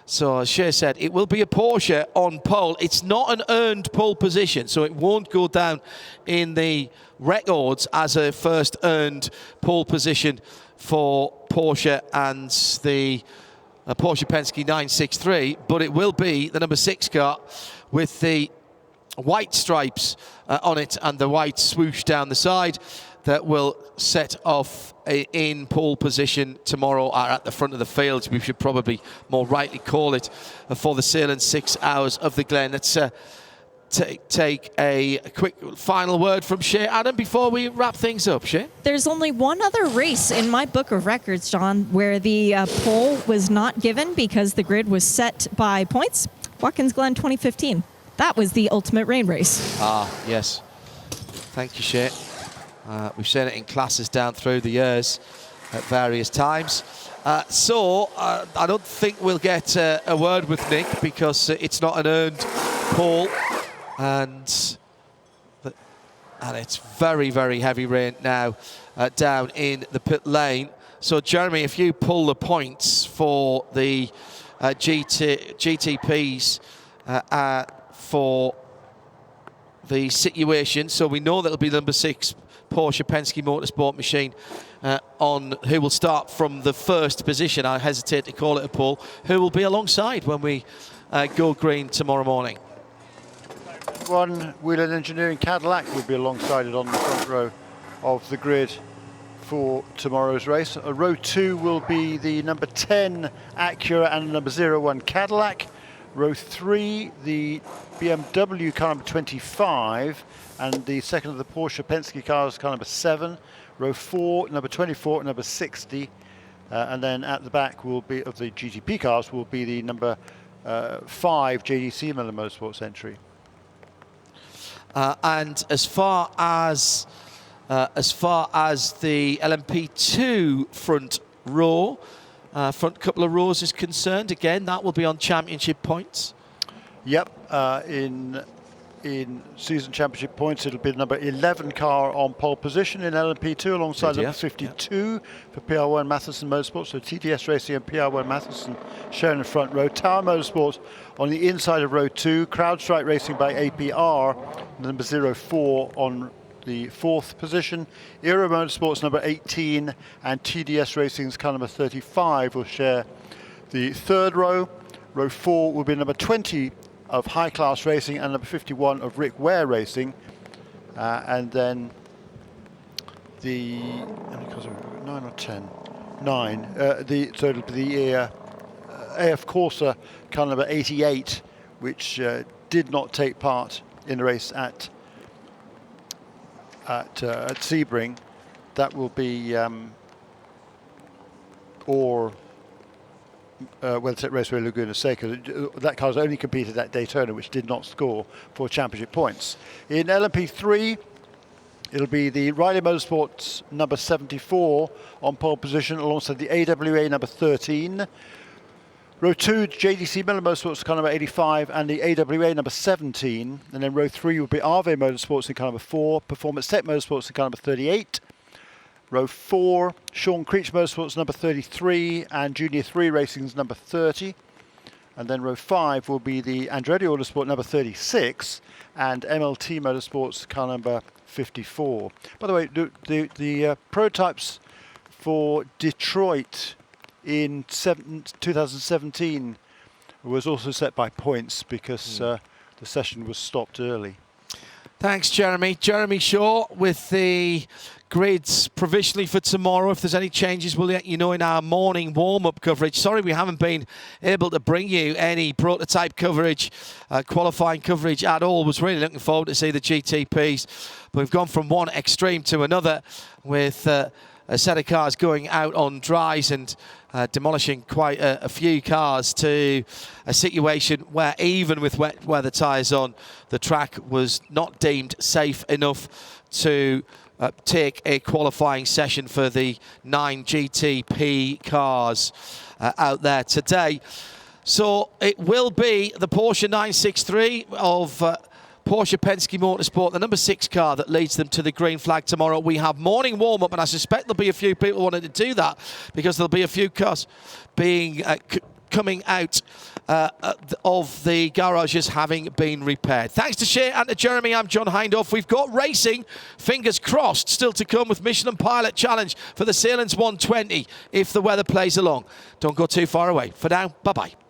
[SPEAKER 1] So as Shea said, it will be a Porsche on pole. It's not an earned pole position, so it won't go down in the records as a first earned pole position for Porsche and the Porsche Penske 963, but it will be the number 6 car with the white stripes on it and the white swoosh down the side that will set off in pole position tomorrow, or at the front of the field, we should probably more rightly call it, for the Sahlen 6 Hours of the Glen. Let's take a quick final word from Shea Adam before we wrap things up. Shea?
[SPEAKER 2] There's only one other race in my book of records, John, where the pole was not given because the grid was set by points. Watkins Glen 2015. That was the ultimate rain race.
[SPEAKER 1] Ah, yes. Thank you, Shea. We've seen it in classes down through the years at various times. So I don't think we'll get a word with Nick because it's not an earned pole. And it's very, very heavy rain now down in the pit lane. So, Jeremy, if you pull the points for the GTPs for the situation, so we know that'll be number 6 Porsche Penske Motorsport machine who will start from the first position. I hesitate to call it a pole. Who will be alongside when we go green tomorrow morning?
[SPEAKER 3] One Wheeler Engineering Cadillac will be alongside it on the front row of the grid for tomorrow's race. Row 2 will be the number 10 Acura and number 01 Cadillac. Row 3, the BMW car number 25, and the second of the Porsche Penske cars, car number 7. Row 4, number 24, number 60, and then at the back will be of the GTP cars will be the number 5 JDC Miller Motorsports entry.
[SPEAKER 1] And as far as as far as the LMP2 front row, front couple of rows is concerned. Again, that will be on championship points.
[SPEAKER 3] Yep, in season championship points, it'll be the number 11 car on pole position in LMP2 alongside number 52 for PR1 Matheson Motorsports. So TDS Racing and PR1 Matheson sharing the front row. Tower Motorsports on the inside of row 2. CrowdStrike Racing by APR, number 04 on the 4th position. Aero Motorsports number 18 and TDS Racing's car number 35 will share the 3rd row. Row 4 will be number 20 of High Class Racing and number 51 of Rick Ware Racing, and then the 9 or 10, 9. So it'll be the AF Corsa car number 88, which did not take part in the race at Sebring. That will be WeatherTech Raceway Laguna Seca. That car's only competed at Daytona, which did not score for championship points. In LMP3, it'll be the Riley Motorsports number 74 on pole position alongside the AWA number 13. Row 2, JDC Miller Motorsports car number 85 and the AWA number 17. And then row 3 will be RV Motorsports in car number 4, Performance Tech Motorsports in car number 38. Row 4, Sean Creech Motorsports number 33 and Junior 3 Racing's number 30. And then row 5 will be the Andretti Autosport number 36 and MLT Motorsports car number 54. By the way, the prototypes for Detroit in 2017 was also set by points because the session was stopped early.
[SPEAKER 1] Thanks, Jeremy. Jeremy Shaw with the grids provisionally for tomorrow. If there's any changes, we'll let you know in our morning warm-up coverage. Sorry we haven't been able to bring you any prototype coverage, qualifying coverage at all. Was really looking forward to see the GTPs, but we've gone from one extreme to another with a set of cars going out on dries and demolishing quite a few cars, to a situation where even with wet weather tyres on, the track was not deemed safe enough to take a qualifying session for the 9 GTP cars out there today. So it will be the Porsche 963 of Porsche Penske Motorsport, the number 6 car that leads them to the green flag tomorrow. We have morning warm-up, and I suspect there'll be a few people wanting to do that because there'll be a few cars being coming out of the garages having been repaired. Thanks to Shea and to Jeremy, I'm John Hindhaugh. We've got racing, fingers crossed, still to come with Michelin Pilot Challenge for the Sahlen's 120 if the weather plays along. Don't go too far away. For now, bye-bye.